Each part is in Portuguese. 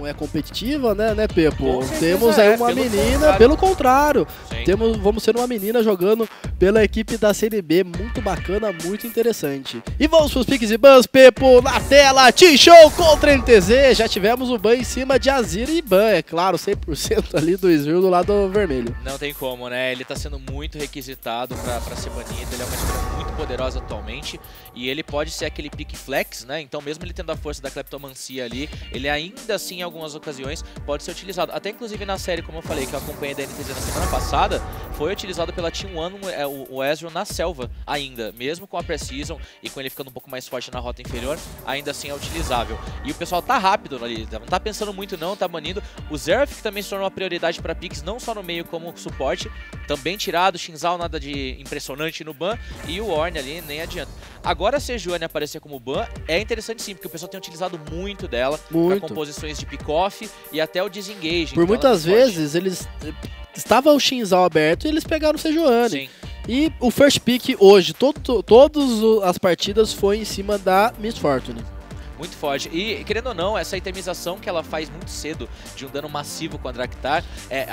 não é competitiva, né, Pepo? Temos é, aí uma menina, pelo contrário, vamos ter uma menina jogando pela equipe da CNB, muito bacana, muito interessante. E vamos pros piques e bans, Pepo, na tela, T-Show contra NTZ, já tivemos o ban em cima de Azir e ban, é claro, 100% ali do Israel do lado vermelho. Não tem como, né? Ele tá sendo muito requisitado pra ser banido, ele é uma escolha muito poderosa atualmente, e ele pode ser aquele pick flex, né? Então mesmo ele tendo a força da cleptomancia ali, ele ainda assim em algumas ocasiões pode ser utilizado. Até inclusive na série, como eu falei, que eu acompanhei da NTZ na semana passada, foi utilizado pela Team One o Ezreal na selva ainda, mesmo com a Precision e com ele ficando um pouco mais forte na rota inferior, ainda assim é utilizável. E o pessoal tá rápido ali, não tá pensando muito não, tá banindo. O Xerath, que também se tornou uma prioridade para picks, não só no meio como suporte, também tirado, Shinzal nada de impressionante no ban, e o Ornn ali nem adianta. Agora a Sejuani aparecer como ban é interessante sim, porque o pessoal tem utilizado muito dela para composições de pick-off e até o disengage. Por muitas vezes eles... Estava o Shinzal aberto e eles pegaram o Sejuani. Sim. E o first pick hoje, todas as partidas foi em cima da Miss Fortune. Muito forte. E, querendo ou não, essa itemização que ela faz muito cedo, de um dano massivo com a Draktar,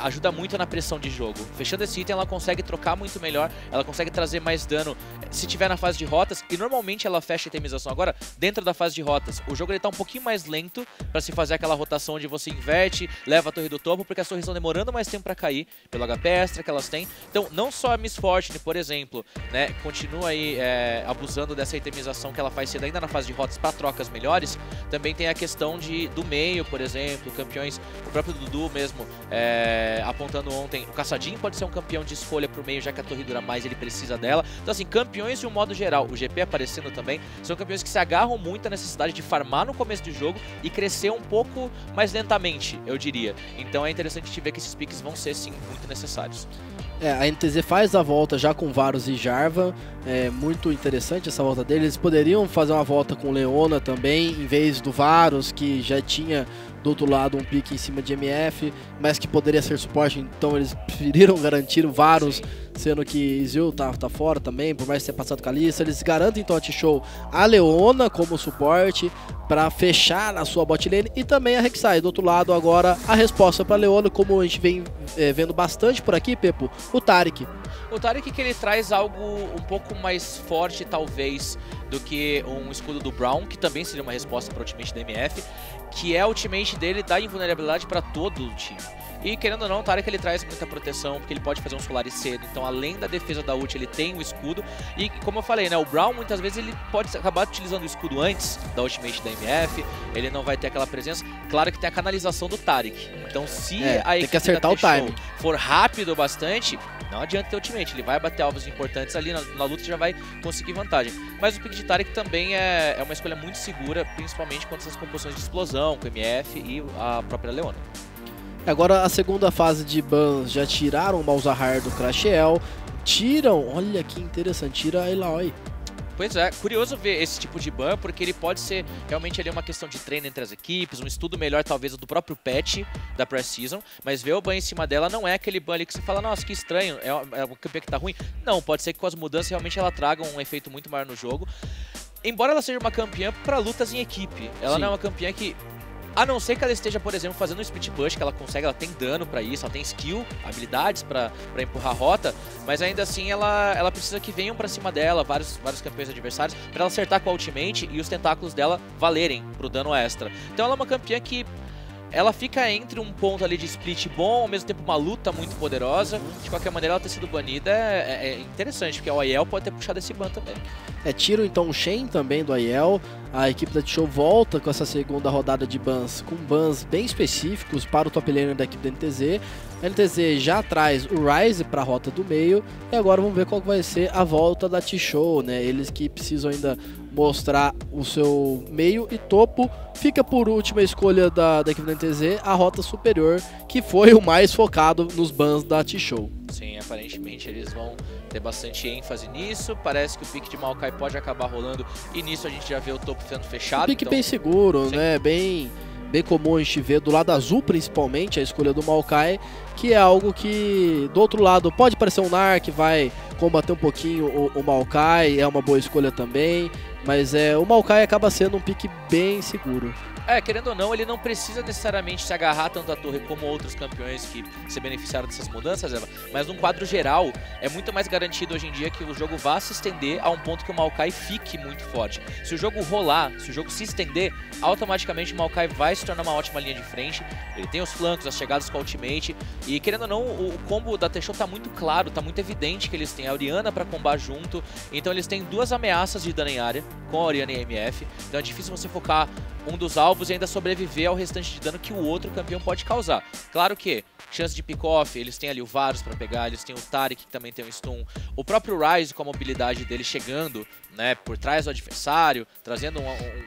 ajuda muito na pressão de jogo. Fechando esse item, ela consegue trocar muito melhor, ela consegue trazer mais dano se tiver na fase de rotas, e normalmente ela fecha a itemização. Agora, dentro da fase de rotas, o jogo ele tá um pouquinho mais lento para se fazer aquela rotação onde você inverte, leva a torre do topo, porque as torres estão demorando mais tempo para cair, pelo HP extra que elas têm. Então, não só a Miss Fortune, por exemplo, né, continua aí abusando dessa itemização que ela faz cedo ainda na fase de rotas para trocas melhores. Também tem a questão do meio, por exemplo, campeões, o próprio Dudu mesmo apontando ontem, o Caçadinho pode ser um campeão de escolha pro meio, já que a torre dura mais, ele precisa dela. Então assim, campeões de um modo geral, o GP aparecendo também, são campeões que se agarram muito à necessidade de farmar no começo do jogo e crescer um pouco mais lentamente, eu diria. Então é interessante te ver que esses picks vão ser sim muito necessários. A NTZ faz a volta já com Varus e Jarvan, é muito interessante essa volta deles. Eles poderiam fazer uma volta com Leona também, em vez do Varus, que já tinha do outro lado um pique em cima de MF, mas que poderia ser suporte, então eles preferiram garantir o Varus, sendo que Ezreal tá fora também, por mais que tenha passado Kalista. Eles garantem então a T-Show a Leona como suporte, para fechar a sua bot lane, e também a Rek'Sai. Do outro lado agora a resposta para Leona, como a gente vem vendo bastante por aqui, Pepo, o Taric. O Taric que ele traz algo um pouco mais forte, talvez, do que um escudo do Braum, que também seria uma resposta para o ultimate da MF, que é o ultimate dele dá invulnerabilidade para todo o time. E querendo ou não, o Taric ele traz muita proteção, porque ele pode fazer um Solaris cedo, então além da defesa da ult, ele tem o escudo. E como eu falei, né, o Braum muitas vezes ele pode acabar utilizando o escudo antes da ultimate da MF, ele não vai ter aquela presença. Claro que tem a canalização do Taric, então se a equipe tem que acertar o time for rápido bastante, não adianta ter ultimate, ele vai bater alvos importantes ali na luta e já vai conseguir vantagem. Mas o pick de Taric também é uma escolha muito segura, principalmente contra essas composições de explosão, com MF e a própria Leona. Agora a segunda fase de bans já tiraram o Malzahar do Crashiel, olha que interessante, tira a Eloy. Pois é, curioso ver esse tipo de ban, porque ele pode ser realmente ali uma questão de treino entre as equipes, um estudo melhor talvez do próprio patch da Precision, mas ver o ban em cima dela não é aquele ban ali que você fala, nossa, que estranho, é uma campeã que tá ruim. Não, pode ser que com as mudanças realmente ela traga um efeito muito maior no jogo. Embora ela seja uma campeã para lutas em equipe, ela não é uma campeã que... A não ser que ela esteja, por exemplo, fazendo um split push, que ela consegue, ela tem dano pra isso, ela tem skill, habilidades pra empurrar a rota, mas ainda assim ela precisa que venham pra cima dela vários campeões adversários pra ela acertar com a ultimate e os tentáculos dela valerem pro dano extra. Então ela é uma campeã que ela fica entre um ponto ali de split bom, ao mesmo tempo uma luta muito poderosa. De qualquer maneira, ela ter sido banida é interessante, porque o Aiel pode ter puxado esse ban também. Tiro então o Shen também do Aiel. A equipe da T-Show volta com essa segunda rodada de bans, com bans bem específicos para o top laner da equipe da NTZ. A NTZ já traz o Ryze para a rota do meio, e agora vamos ver qual vai ser a volta da T-Show, né? Eles que precisam ainda mostrar o seu meio e topo. Fica por última escolha da equipe da NTZ, a rota superior, que foi o mais focado nos bans da T-Show. Sim, aparentemente eles vão ter bastante ênfase nisso. Parece que o pick de Maokai pode acabar rolando, e nisso a gente já vê o topo sendo fechado. Um pick bem seguro, né? Bem comum a gente ver do lado azul, principalmente, a escolha do Maokai, que é algo que, do outro lado, pode parecer um Nar que vai combater um pouquinho o Maokai, é uma boa escolha também, mas o Maokai acaba sendo um pick bem seguro. querendo ou não, ele não precisa necessariamente se agarrar tanto à torre como outros campeões que se beneficiaram dessas mudanças, Eva, mas num quadro geral, é muito mais garantido hoje em dia que o jogo vá se estender a um ponto que o Maokai fique muito forte. Se o jogo rolar, se o jogo se estender, automaticamente o Maokai vai se tornar uma ótima linha de frente. Ele tem os flancos, as chegadas com a ultimate, e querendo ou não, o combo da T-Show tá muito claro, tá muito evidente que eles têm a Orianna pra combar junto, então eles têm duas ameaças de dano em área, com a Orianna e a MF, então é difícil você focar um dos alvos e ainda sobreviver ao restante de dano que o outro campeão pode causar. Claro que, chance de pick-off, eles têm ali o Varus pra pegar, eles têm o Taric que também tem um stun, o próprio Ryze com a mobilidade dele chegando, né, por trás do adversário, trazendo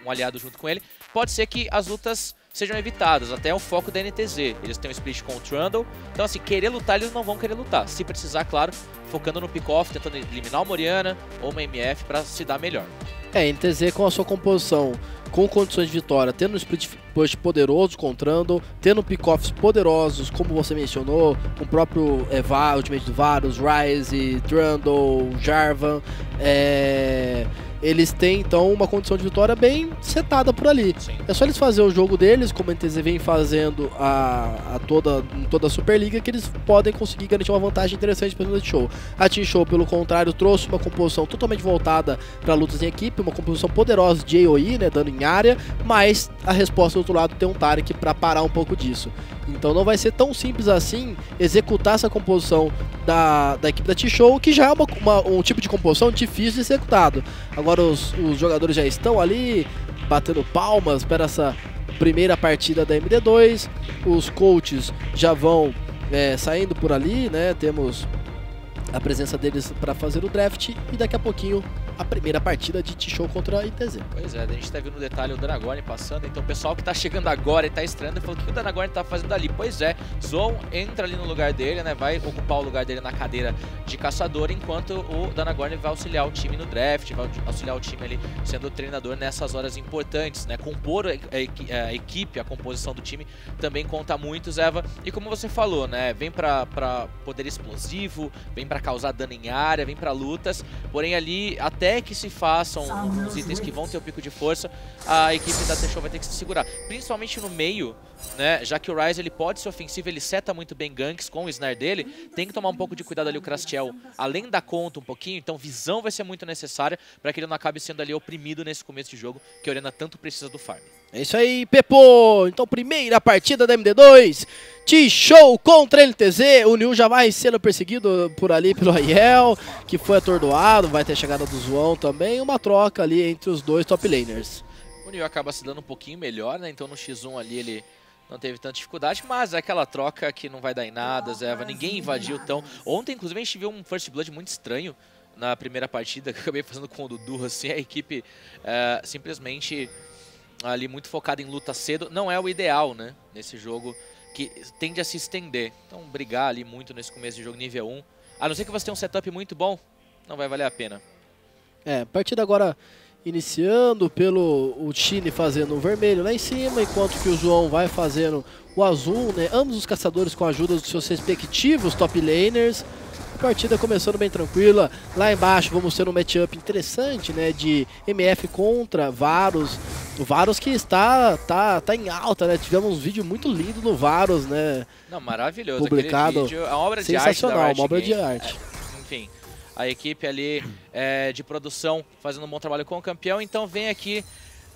um aliado junto com ele, pode ser que as lutas sejam evitadas, até o foco da NTZ. Eles têm um split com o Trundle, então assim, querer lutar eles não vão querer lutar. Se precisar, claro, focando no pick-off, tentando eliminar uma Orianna ou uma MF pra se dar melhor. NTZ com a sua composição, com condições de vitória, tendo um split push poderoso com o Trundle, tendo pick-offs poderosos, como você mencionou, com o próprio ultimate do Varus, Ryze, Trundle, Jarvan, eles têm então uma condição de vitória bem setada por ali. Sim. É só eles fazerem o jogo deles, como a NTZ vem fazendo em toda a Superliga, que eles podem conseguir garantir uma vantagem interessante para a T-Show. A T-Show, pelo contrário, trouxe uma composição totalmente voltada para lutas em equipe, uma composição poderosa de AoE, né, dano em área, mas a resposta do outro lado tem um Taric para parar um pouco disso. Então não vai ser tão simples assim executar essa composição da equipe da T-Show, que já é um tipo de composição difícil de ser executado. Agora os jogadores já estão ali batendo palmas para essa primeira partida da MD2, os coaches já vão saindo por ali, né? Temos a presença deles para fazer o draft e daqui a pouquinho a primeira partida de T-Show contra a ITZ. Pois é, a gente tá vendo no detalhe o Danagorn passando, então o pessoal que tá chegando agora e tá estranhando falou: o que o Danagorn tá fazendo ali? Pois é, Zon entra ali no lugar dele, né, vai ocupar o lugar dele na cadeira de caçador, enquanto o Danagorn vai auxiliar o time no draft, vai auxiliar o time ali sendo o treinador nessas horas importantes, né, compor a equipe, a composição do time também conta muito, Zeva, e como você falou, né, vem pra poder explosivo, vem pra causar dano em área, vem pra lutas, porém ali até que se façam os itens que vão ter o pico de força, a equipe da T-Show vai ter que se segurar. Principalmente no meio, né? Já que o Ryze ele pode ser ofensivo, ele seta muito bem ganks com o Snare dele, tem que tomar um pouco de cuidado ali o Crastiel, além da conta um pouquinho, então visão vai ser muito necessária para que ele não acabe sendo ali oprimido nesse começo de jogo, que a Orianna tanto precisa do farm. É isso aí, Pepo! Então, primeira partida da MD2, T-Show contra NTZ. O Niu já vai sendo perseguido por ali pelo Aiel, que foi atordoado, vai ter chegada do Zoão também, uma troca ali entre os dois top laners. O Niu acaba se dando um pouquinho melhor, né? Então no X1 ali ele não teve tanta dificuldade, mas é aquela troca que não vai dar em nada, Zeva. Ninguém invadiu tão... Ontem, inclusive, a gente viu um First Blood muito estranho na primeira partida, que eu acabei fazendo com o Dudu, assim, a equipe simplesmente ali muito focada em luta cedo. Não é o ideal, né, nesse jogo, que tende a se estender. Então, brigar ali muito nesse começo de jogo nível 1, a não ser que você tenha um setup muito bom, não vai valer a pena. Partida agora iniciando pelo o Chine fazendo o vermelho lá em cima, enquanto que o João vai fazendo o azul, né? Ambos os caçadores com a ajuda dos seus respectivos top laners. A partida começando bem tranquila. Lá embaixo vamos ter um matchup interessante, né? De MF contra Varus. O Varus que está em alta, né? Tivemos um vídeo muito lindo do Varus, né? Não, maravilhoso. Publicado. Aquele vídeo é uma obra de arte. Sensacional, uma obra de arte. Enfim, a equipe ali de produção fazendo um bom trabalho com o campeão. Então vem aqui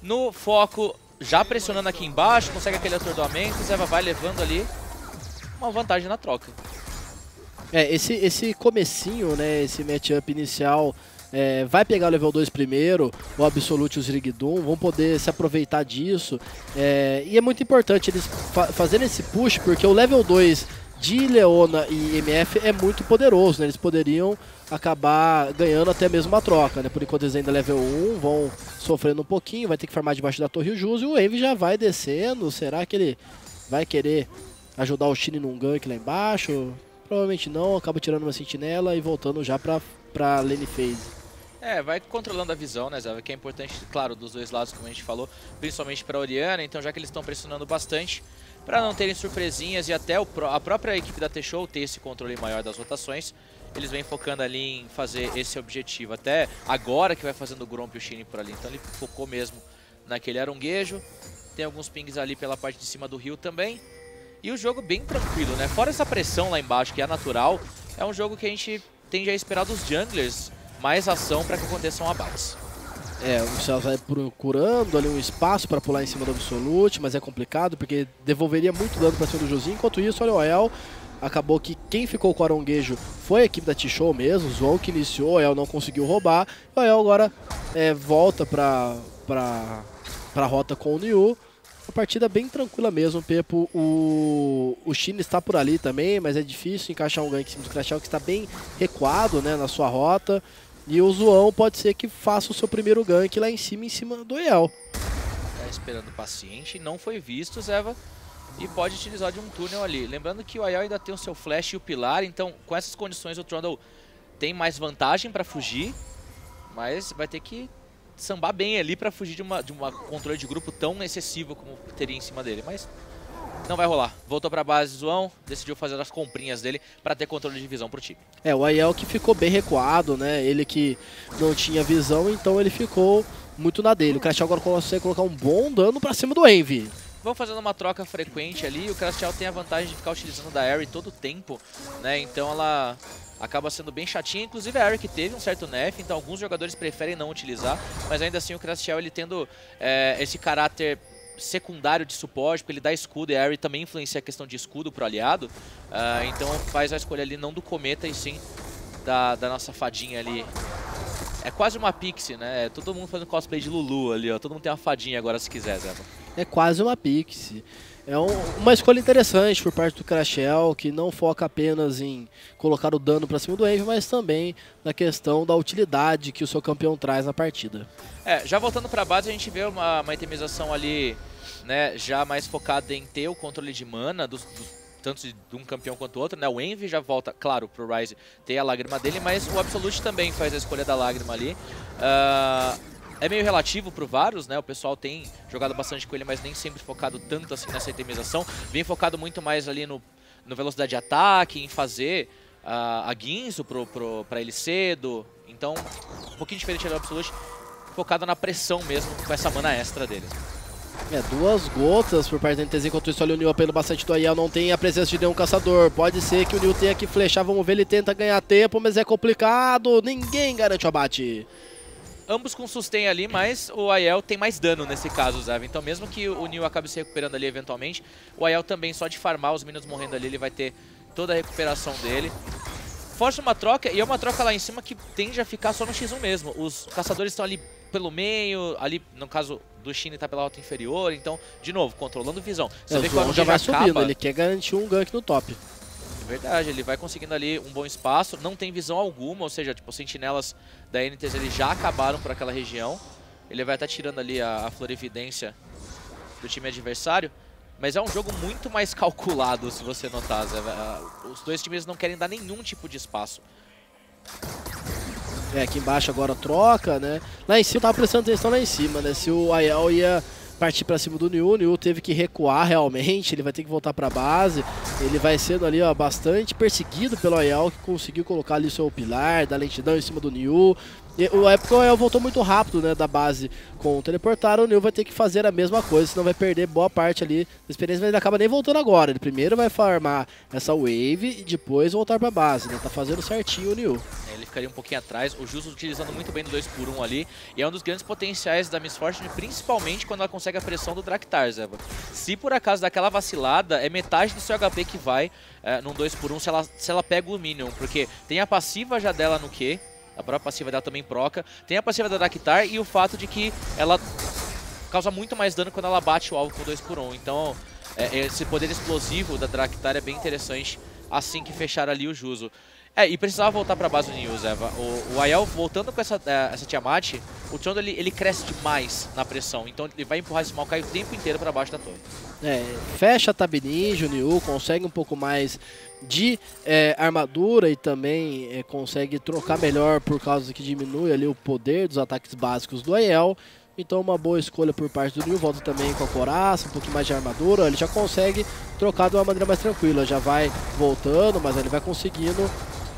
no foco, já pressionando aqui embaixo, consegue aquele atordoamento. Zeva vai levando ali uma vantagem na troca. Esse comecinho, né, esse matchup inicial, vai pegar o level 2 primeiro, o Absolute e o Zirigdum, vão poder se aproveitar disso. E é muito importante eles fazerem esse push, porque o level 2 de Leona e MF é muito poderoso, né? Eles poderiam acabar ganhando até mesmo uma troca, né? Por enquanto eles ainda level 1, vão sofrendo um pouquinho, vai ter que farmar debaixo da torre o Jus, e o Envy já vai descendo. Será que ele vai querer ajudar o Chine num gank lá embaixo? Provavelmente não, acaba tirando uma sentinela e voltando já pra lane phase. Vai controlando a visão, né, Zé? Que é importante, claro, dos dois lados, como a gente falou, principalmente pra Orianna, então já que eles estão pressionando bastante, para não terem surpresinhas e até a própria equipe da T-Show ter esse controle maior das rotações, eles vêm focando ali em fazer esse objetivo. Até agora que vai fazendo o Gromp e o Chine por ali, então ele focou mesmo naquele aronguejo. Tem alguns pings ali pela parte de cima do rio também. E o jogo bem tranquilo, né? Fora essa pressão lá embaixo, que é natural, é um jogo que a gente tende a esperar dos junglers mais ação para que aconteçam abates. O Cells vai procurando ali um espaço para pular em cima do Absolute, mas é complicado porque devolveria muito dano para cima do Josinho. Enquanto isso, olha o Aiel, acabou que quem ficou com o aronguejo foi a equipe da T-Show mesmo, o Zou que iniciou, o Aiel não conseguiu roubar. O Aiel agora volta para a rota com o Niu. Uma partida bem tranquila mesmo, Pepo. O Shin está por ali também, mas é difícil encaixar um gank em cima do Crashel, que está bem recuado, né, na sua rota. E o Zoão pode ser que faça o seu primeiro gank lá em cima do Aiel. Tá esperando paciente, não foi visto, Zeva. E pode utilizar de um túnel ali. Lembrando que o Aiel ainda tem o seu flash e o pilar, então com essas condições o Trundle tem mais vantagem para fugir, mas vai ter que sambar bem ali para fugir de uma controle de grupo tão excessivo como teria em cima dele. Mas não vai rolar. Voltou para a base, Zoão decidiu fazer as comprinhas dele para ter controle de visão pro time. O Aiel que ficou bem recuado, né? Ele que não tinha visão, então ele ficou muito na dele. O Crashel agora consegue colocar um bom dano para cima do Envy. Vão fazendo uma troca frequente ali, o Crashel tem a vantagem de ficar utilizando da Aery todo o tempo, né? Então ela acaba sendo bem chatinha, inclusive a Aery que teve um certo nerf, então alguns jogadores preferem não utilizar, mas ainda assim o Crashel ele tendo esse caráter secundário de suporte, porque ele dá escudo e a Aery também influencia a questão de escudo pro aliado, então faz a escolha ali não do Cometa e sim da nossa fadinha ali. É quase uma Pixie, né? Todo mundo fazendo cosplay de Lulu ali, ó. Todo mundo tem uma fadinha agora se quiser, Zé. É quase uma Pixie. É uma escolha interessante por parte do Crashel, que não foca apenas em colocar o dano para cima do Envy, mas também na questão da utilidade que o seu campeão traz na partida. Já voltando para a base, a gente vê uma itemização ali, né, já mais focada em ter o controle de mana, tanto de um campeão quanto outro, né? O Envy já volta, claro, pro Ryze ter a lágrima dele, mas o Absolute também faz a escolha da lágrima ali. É meio relativo pro Varus, né? O pessoal tem jogado bastante com ele, mas nem sempre focado tanto assim nessa itemização. Vem focado muito mais ali no velocidade de ataque, em fazer a Guinzo pra ele cedo. Então, um pouquinho diferente do Absolute, focado na pressão mesmo, com essa mana extra dele. 2 gotas por parte da NTZ, enquanto isso olha o Niu apelando bastante do Aiel, não tem a presença de nenhum caçador. Pode ser que o Niu tenha que flechar, vamos ver, ele tenta ganhar tempo, mas é complicado, ninguém garante o abate. Ambos com sustain ali, mas o Aiel tem mais dano nesse caso, Zé. Então mesmo que o Niu acabe se recuperando ali eventualmente, o Aiel também, só de farmar os minions morrendo ali, ele vai ter toda a recuperação dele. Força uma troca, e é uma troca lá em cima que tende a ficar só no X1 mesmo. Os caçadores estão ali pelo meio, ali no caso do Shin tá pela rota inferior, então, de novo, controlando visão. Você vê que o já vai subindo, ele quer garantir um gank no top. Verdade, ele vai conseguindo ali um bom espaço, não tem visão alguma, ou seja, tipo, os sentinelas da NTZ eles já acabaram por aquela região. Ele vai estar tirando ali a florividência do time adversário, mas é um jogo muito mais calculado, se você notar, Zé. Os dois times não querem dar nenhum tipo de espaço. Aqui embaixo agora troca, né? Lá em cima, tava prestando atenção lá em cima, né? Se o Aiel ia partir pra cima do Niu, o Niu teve que recuar realmente, ele vai ter que voltar pra base. Ele vai sendo ali, ó, bastante perseguido pelo Aiel, que conseguiu colocar ali o seu pilar da lentidão em cima do Niu. A época o Aiel voltou muito rápido, né, da base com o teleportar, o Niu vai ter que fazer a mesma coisa, senão vai perder boa parte ali da experiência, mas ele acaba nem voltando agora. Ele primeiro vai farmar essa wave e depois voltar pra base, né? Tá fazendo certinho o Niu. Ele ficaria um pouquinho atrás, o Justo utilizando muito bem no 2x1 ali, e é um dos grandes potenciais da Miss Fortune, principalmente quando ela consegue a pressão do Draktar, Zé. Se por acaso daquela vacilada, é metade do seu HP que vai num 2x1 se ela pega o Minion, porque tem a passiva já dela no Q, a própria passiva dela também proca, tem a passiva da Draktar e o fato de que ela causa muito mais dano quando ela bate o alvo com 2x1, então esse poder explosivo da Draktar é bem interessante assim que fechar ali o Juzo. E precisava voltar pra base do Niu, Zeva. O Aiel voltando com essa Tiamat, o Trundle ele cresce demais na pressão, então ele vai empurrar esse Maokai o tempo inteiro pra baixo da torre. Fecha a Tab Ninja, o Niu consegue um pouco mais de armadura e também consegue trocar melhor por causa que diminui ali o poder dos ataques básicos do Aiel. Então uma boa escolha por parte do Niu, volta também com a coraça, um pouquinho mais de armadura, ele já consegue trocar de uma maneira mais tranquila, já vai voltando, mas ele vai conseguindo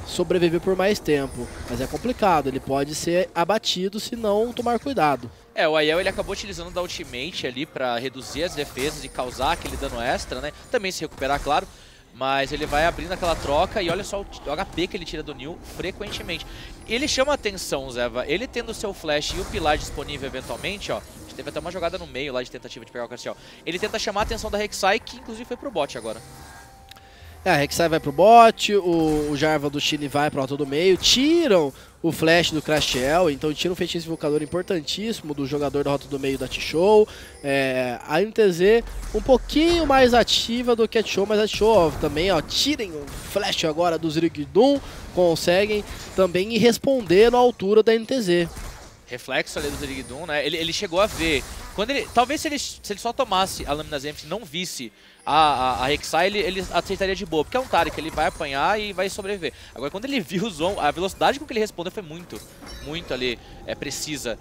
sobreviver por mais tempo. Mas é complicado, ele pode ser abatido se não tomar cuidado. O Aiel ele acabou utilizando da ultimate ali pra reduzir as defesas e causar aquele dano extra, né? Também se recuperar, claro. Mas ele vai abrindo aquela troca e olha só o HP que ele tira do Neil frequentemente. Ele chama a atenção, Zeva. Ele tendo o seu flash e o pilar disponível eventualmente, ó. Teve até uma jogada no meio lá de tentativa de pegar o Castiel. Ele tenta chamar a atenção da Rek'Sai, que inclusive foi pro bot agora. A Rek'Sai vai pro bot, o Jarvan do Chile vai pro alto do meio, tiram o flash do Crashel, então tira um feitiço invocador importantíssimo do jogador da rota do meio da T-Show. A NTZ um pouquinho mais ativa do que a T-Show, mas a T-Show também, ó, tirem o flash agora do Zirigdum, conseguem também ir responder na altura da NTZ. Reflexo ali do Zirigdum, né? Ele chegou a ver. Talvez se ele só tomasse a Lâmina Zenith e não visse a Rek'Sai, ele aceitaria de boa. Porque é um Taric, ele vai apanhar e vai sobreviver. Agora, quando ele viu o Zon, a velocidade com que ele respondeu foi muito ali precisa.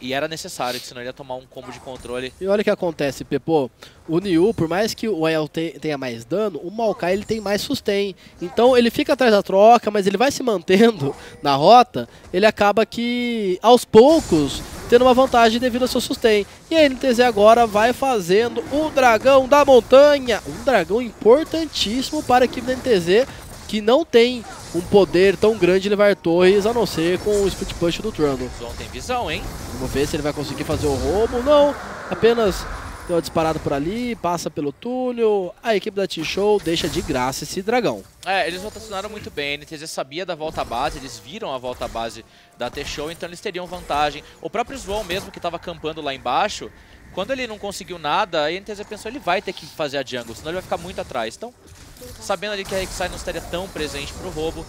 E era necessário, senão ele ia tomar um combo de controle. E olha o que acontece, Pepo. O Niu, por mais que o Aiel tenha mais dano, o Maokai ele tem mais sustain. Então ele fica atrás da troca, mas ele vai se mantendo na rota. Ele acaba que, aos poucos, tendo uma vantagem devido ao seu sustain. E a NTZ agora vai fazendo o Dragão da Montanha. Um dragão importantíssimo para a equipe da NTZ, que não tem um poder tão grande de levar torres, a não ser com o Split Push do Trundle. O Zon tem visão, hein? Vamos ver se ele vai conseguir fazer o roubo. Não, apenas deu uma disparada por ali, passa pelo túnel. A equipe da T-Show deixa de graça esse dragão. Eles rotacionaram muito bem. A NTZ sabia da volta à base, eles viram a volta à base da T-Show, então eles teriam vantagem. O próprio Swan mesmo, que estava acampando lá embaixo, quando ele não conseguiu nada, a NTZ pensou, ele vai ter que fazer a jungle, senão ele vai ficar muito atrás. Então, sabendo ali que a Rek'Sai não estaria tão presente pro roubo,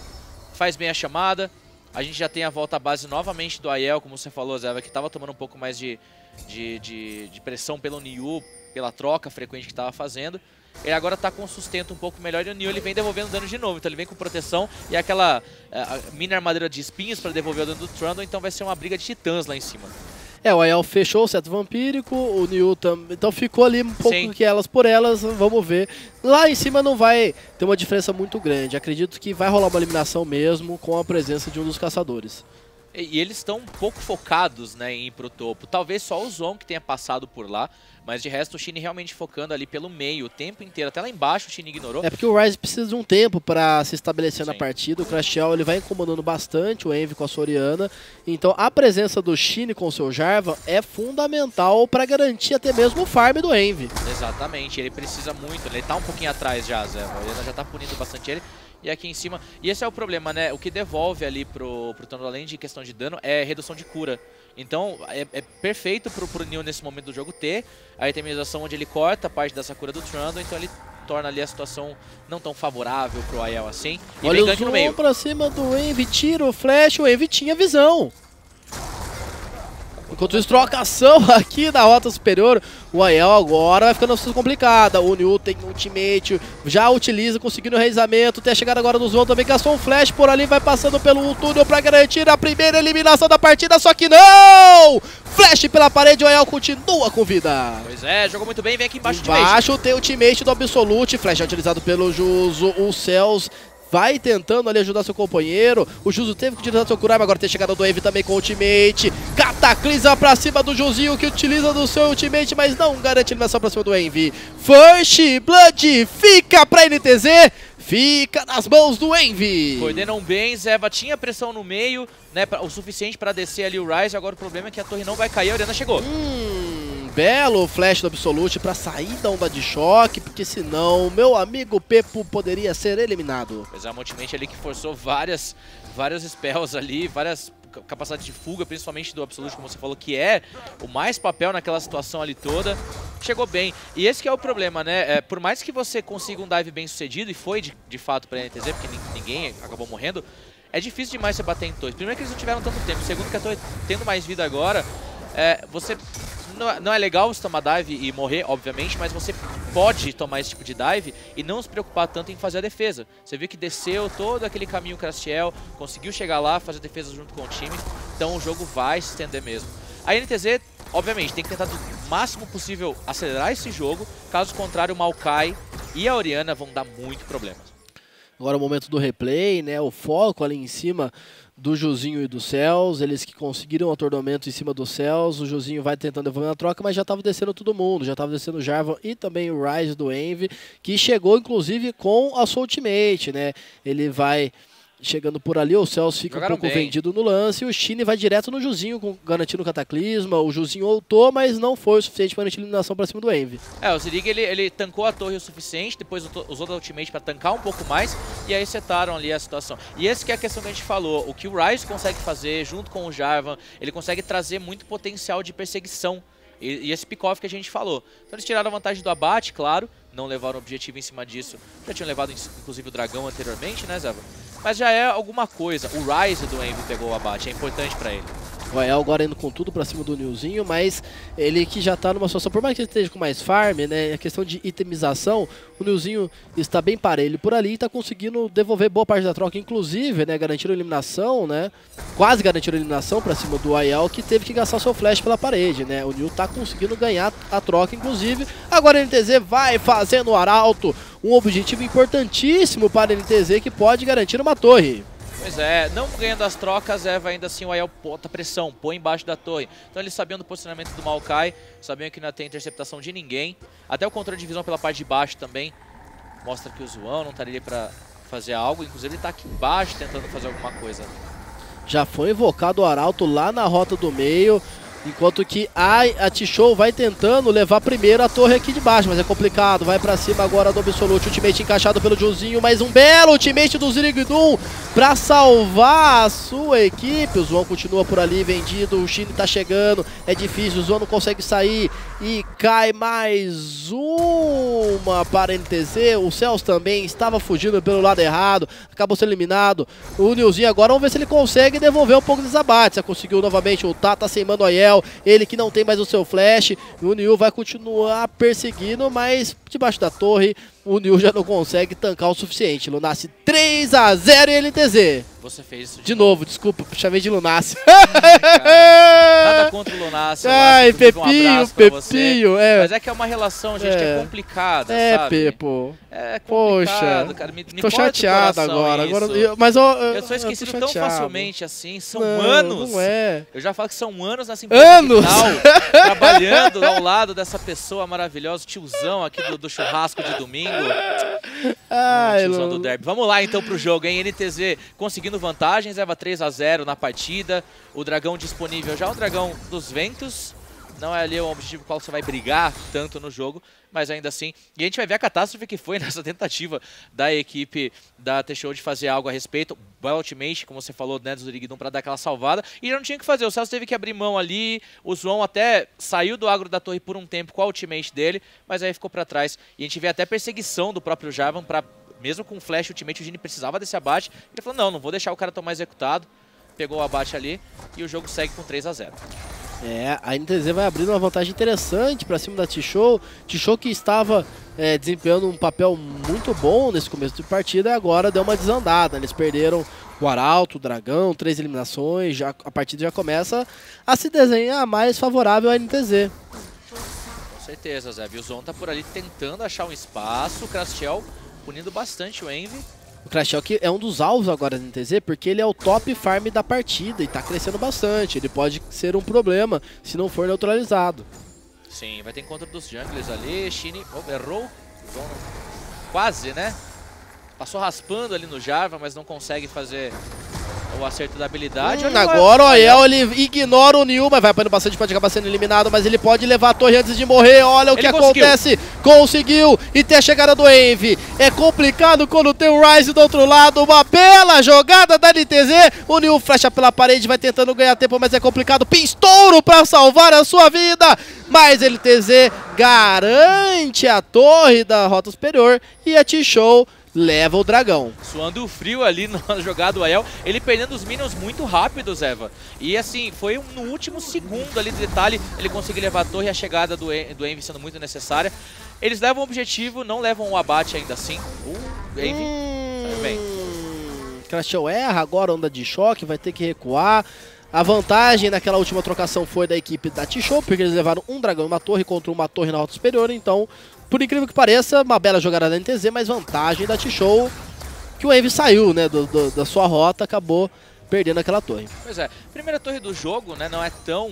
faz bem a chamada. A gente já tem a volta à base novamente do Aiel, como você falou, Zeva, que estava tomando um pouco mais de pressão pelo Niu, pela troca frequente que estava fazendo. Ele agora está com um sustento um pouco melhor e o Niu ele vem devolvendo dano de novo. Então ele vem com proteção e aquela mini armadura de espinhos para devolver o dano do Trundle. Então vai ser uma briga de titãs lá em cima. O Aiel fechou o seto vampírico, o Niu também, então ficou ali um pouco Sim. que elas por elas, vamos ver. Lá em cima não vai ter uma diferença muito grande, acredito que vai rolar uma eliminação mesmo com a presença de um dos caçadores. E eles estão um pouco focados, né, em ir pro topo. Talvez só o Zon que tenha passado por lá, mas de resto o Shin realmente focando ali pelo meio o tempo inteiro. Até lá embaixo o Shin ignorou. É porque o Ryze precisa de um tempo para se estabelecer na Sim. partida. O Crashel ele vai incomodando bastante o Envy com a Soriana. Então a presença do Shin com o seu Jarvan é fundamental para garantir até mesmo o farm do Envy. Exatamente, ele precisa muito. Ele tá um pouquinho atrás já, Zé. Ele já tá punindo bastante ele. E aqui em cima, e esse é o problema, né? O que devolve ali pro Trundle, além de questão de dano, é redução de cura. Então é perfeito pro Neil nesse momento do jogo ter a itemização onde ele corta parte dessa cura do Trundle, então ele torna ali a situação não tão favorável pro Aiel assim. E olha vem o gank no meio. zoom pra cima do Envy, tira o flash, o Envy tinha visão. Enquanto isso, trocação aqui da rota superior. O Aiel agora vai ficando uma situação complicada. O Niu tem ultimate, já utiliza, conseguindo o reizamento. Tem a chegada agora do Zon também, gastou um flash por ali, vai passando pelo túnel para garantir a primeira eliminação da partida, só que não! Flash pela parede, o Aiel continua com vida. Pois é, jogou muito bem, vem aqui embaixo. Embaixo tem o ultimate do Absolute, flash é utilizado pelo Juzo, o Cells vai tentando ali ajudar seu companheiro. O Juzo teve que utilizar seu Kurama, agora tem a chegada do Envy também com o ultimate. Cataclisa pra cima do Juzinho, que utiliza do seu ultimate, mas não garante eliminação pra cima do Envy. First Blood fica pra NTZ, fica nas mãos do Envy. Coordenam bem, Zeva tinha pressão no meio, né, o suficiente pra descer ali o Ryze. Agora o problema é que a torre não vai cair, a Orianna chegou. Belo flash do Absolute pra sair da onda de choque, porque senão meu amigo Pepo poderia ser eliminado. Pois é, uma ultimate ali que forçou várias spells ali, várias capacidades de fuga, principalmente do Absolute, como você falou, que é o mais papel naquela situação ali toda. Chegou bem. E esse que é o problema, né? Por mais que você consiga um dive bem sucedido, e foi de fato pra NTZ, porque ninguém acabou morrendo, é difícil demais você bater em torres. Primeiro que eles não tiveram tanto tempo, segundo que a torre tendo mais vida agora, você... Não é legal você tomar dive e morrer, obviamente, mas você pode tomar esse tipo de dive e não se preocupar tanto em fazer a defesa. Você viu que desceu todo aquele caminho Crastiel, conseguiu chegar lá, fazer a defesa junto com o time, então o jogo vai se estender mesmo. A NTZ, obviamente, tem que tentar do máximo possível acelerar esse jogo, caso contrário o Maokai e a Orianna vão dar muito problemas. Agora o momento do replay, né? O foco ali em cima do Juzinho e do Cells, eles que conseguiram o atordoamento em cima do Cells, o Juzinho vai tentando devolver na troca, mas já estava descendo todo mundo, já estava descendo o Jarvan e também o Ryze do Envy, que chegou inclusive com a sua ultimate, né? Ele vai chegando por ali, o Cells fica um pouco vendido no lance, e o Shine vai direto no Juzinho, garantindo o Cataclisma. O Juzinho ultou, mas não foi o suficiente para garantir a eliminação para cima do Envy. O Zirig ele tancou a torre o suficiente, depois usou da ultimate para tancar um pouco mais, e aí setaram ali a situação. E essa que é a questão que a gente falou, o que o Ryze consegue fazer junto com o Jarvan, ele consegue trazer muito potencial de perseguição. E esse pick-off que a gente falou. Então eles tiraram a vantagem do abate, claro, não levaram o objetivo em cima disso. Já tinham levado inclusive o dragão anteriormente, né, Zeva? Mas já é alguma coisa. O Ryze do Envy pegou o abate, é importante pra ele. O Ael agora indo com tudo pra cima do Nilzinho, mas ele que já tá numa situação, por mais que ele esteja com mais farm, né, a questão de itemização, o Nilzinho está bem parelho por ali e tá conseguindo devolver boa parte da troca, inclusive, né, garantindo a eliminação, né, quase garantindo a eliminação pra cima do Ael, que teve que gastar seu flash pela parede, né, o Nil tá conseguindo ganhar a troca, inclusive. Agora a NTZ vai fazendo o Arauto, um objetivo importantíssimo para a NTZ que pode garantir uma torre. Pois é, não ganhando as trocas, Eva, ainda assim o Aiel bota pressão, põe embaixo da torre. Então eles sabiam do posicionamento do Maokai, sabiam que não tem interceptação de ninguém. Até o controle de visão pela parte de baixo também mostra que o Zoão não estaria pra fazer algo. Inclusive ele tá aqui embaixo tentando fazer alguma coisa. Já foi invocado o Arauto lá na rota do meio. Enquanto que a T-Show vai tentando levar primeiro a torre aqui de baixo, mas é complicado. Vai pra cima agora do Absolute, ultimate encaixado pelo Juzinho, mas um belo ultimate do Zirigdum pra salvar a sua equipe. O Zoão continua por ali, vendido, o Shine tá chegando, é difícil, o Zoão não consegue sair e cai mais uma para a NTZ. O Cells também estava fugindo pelo lado errado, acabou sendo eliminado. O Nilzinho agora, vamos ver se ele consegue devolver um pouco dos abates. Já conseguiu novamente ultar, tá sem mano Aiel. Ele que não tem mais o seu flash. O Niu vai continuar perseguindo, mas debaixo da torre o Niu já não consegue tancar o suficiente. Lunacy 3-0 e LTZ. Você fez isso de novo, desculpa, chamei de Lunacy. Nada contra o Lunacy. Ai, Pepinho, Pepinho. Mas é que é uma relação, gente, que é complicada, sabe? Pepo. É complicado, poxa, cara. Me tô chateado agora. Mas eu sou esquecido tão facilmente assim. São anos. Não é. Eu já falo que são anos nessa empresa trabalhando ao lado dessa pessoa maravilhosa, tiozão aqui do churrasco de domingo. Tiozão do derby. Vamos lá então pro jogo, hein? NTZ conseguindo vantagens, leva 3-0 na partida. O dragão disponível já é um dragão dos ventos. Não é ali o objetivo com o qual você vai brigar tanto no jogo, mas ainda assim. E a gente vai ver a catástrofe que foi nessa tentativa da equipe da T-Show de fazer algo a respeito. Bela ultimate, como você falou, né, do Zirigdum para dar aquela salvada. E já não tinha o que fazer, o Celso teve que abrir mão ali. O Zoão até saiu do agro da torre por um tempo com a ultimate dele, mas aí ficou para trás. E a gente vê até perseguição do próprio Jarvan para, mesmo com flash ultimate, o Gini precisava desse abate. Ele falou, não vou deixar o cara tomar executado. Pegou o abate ali e o jogo segue com 3-0. A NTZ vai abrindo uma vantagem interessante para cima da T-Show. T-Show que estava desempenhando um papel muito bom nesse começo de partida e agora deu uma desandada. Eles perderam o Arauto, o Dragão, 3 eliminações. A partida já começa a se desenhar mais favorável à NTZ. Com certeza, Zé. O Zon tá por ali tentando achar um espaço. O Crastiel punindo bastante o Envy. O Crastiel que é um dos alvos agora da NTZ, porque ele é o top farm da partida e tá crescendo bastante. Ele pode ser um problema se não for neutralizado. Sim, vai ter encontro dos junglers ali. Shine errou. Quase, né? Passou raspando ali no Jarvan, mas não consegue fazer o acerto da habilidade. Agora o Aiel ele ignora o Niu, mas vai apanhando bastante, pode acabar sendo eliminado, mas ele pode levar a torre antes de morrer. Olha o que acontece. Conseguiu e tem a chegada do Envy. É complicado quando tem o Ryze do outro lado. Uma bela jogada da NTZ. O Niu flecha pela parede, vai tentando ganhar tempo, mas é complicado. Pinstouro para salvar a sua vida. Mas LTZ garante a torre da rota superior e a T-Show leva o dragão. Suando frio ali na jogada do Aiel, ele perdendo os minions muito rápidos, Eva. E assim, foi no último segundo ali de detalhe, ele conseguiu levar a torre e a chegada do Envy sendo muito necessária. Eles levam o objetivo, não levam o abate ainda assim. O Envy saiu bem. Crastiel erra, agora onda de choque, vai ter que recuar. A vantagem naquela última trocação foi da equipe da T-Show, porque eles levaram um dragão e uma torre contra uma torre na rota superior, então... Por incrível que pareça, uma bela jogada da NTZ, mas vantagem da T-Show. que o Envy saiu, né, da sua rota, acabou perdendo aquela torre. Pois é, primeira torre do jogo, né, não é tão...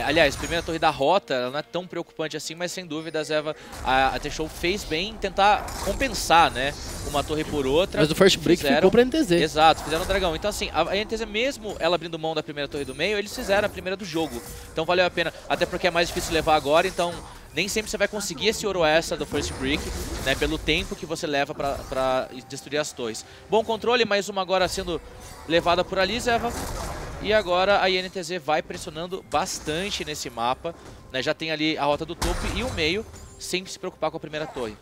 aliás, primeira torre da rota, ela não é tão preocupante assim, mas sem dúvidas, Eva, a T-Show fez bem em tentar compensar, né, uma torre por outra. Mas o first break ficou pra NTZ. Exato, fizeram o dragão. Então assim, a NTZ mesmo, ela abrindo mão da primeira torre do meio, eles fizeram a primeira do jogo. Então valeu a pena, até porque é mais difícil levar agora, então... Nem sempre você vai conseguir esse ouro extra do First Break, né, pelo tempo que você leva pra destruir as torres. Bom controle, mais uma agora sendo levada por ali, Zeva. E agora a INTZ vai pressionando bastante nesse mapa, né, já tem ali a rota do topo e o meio, sem se preocupar com a primeira torre.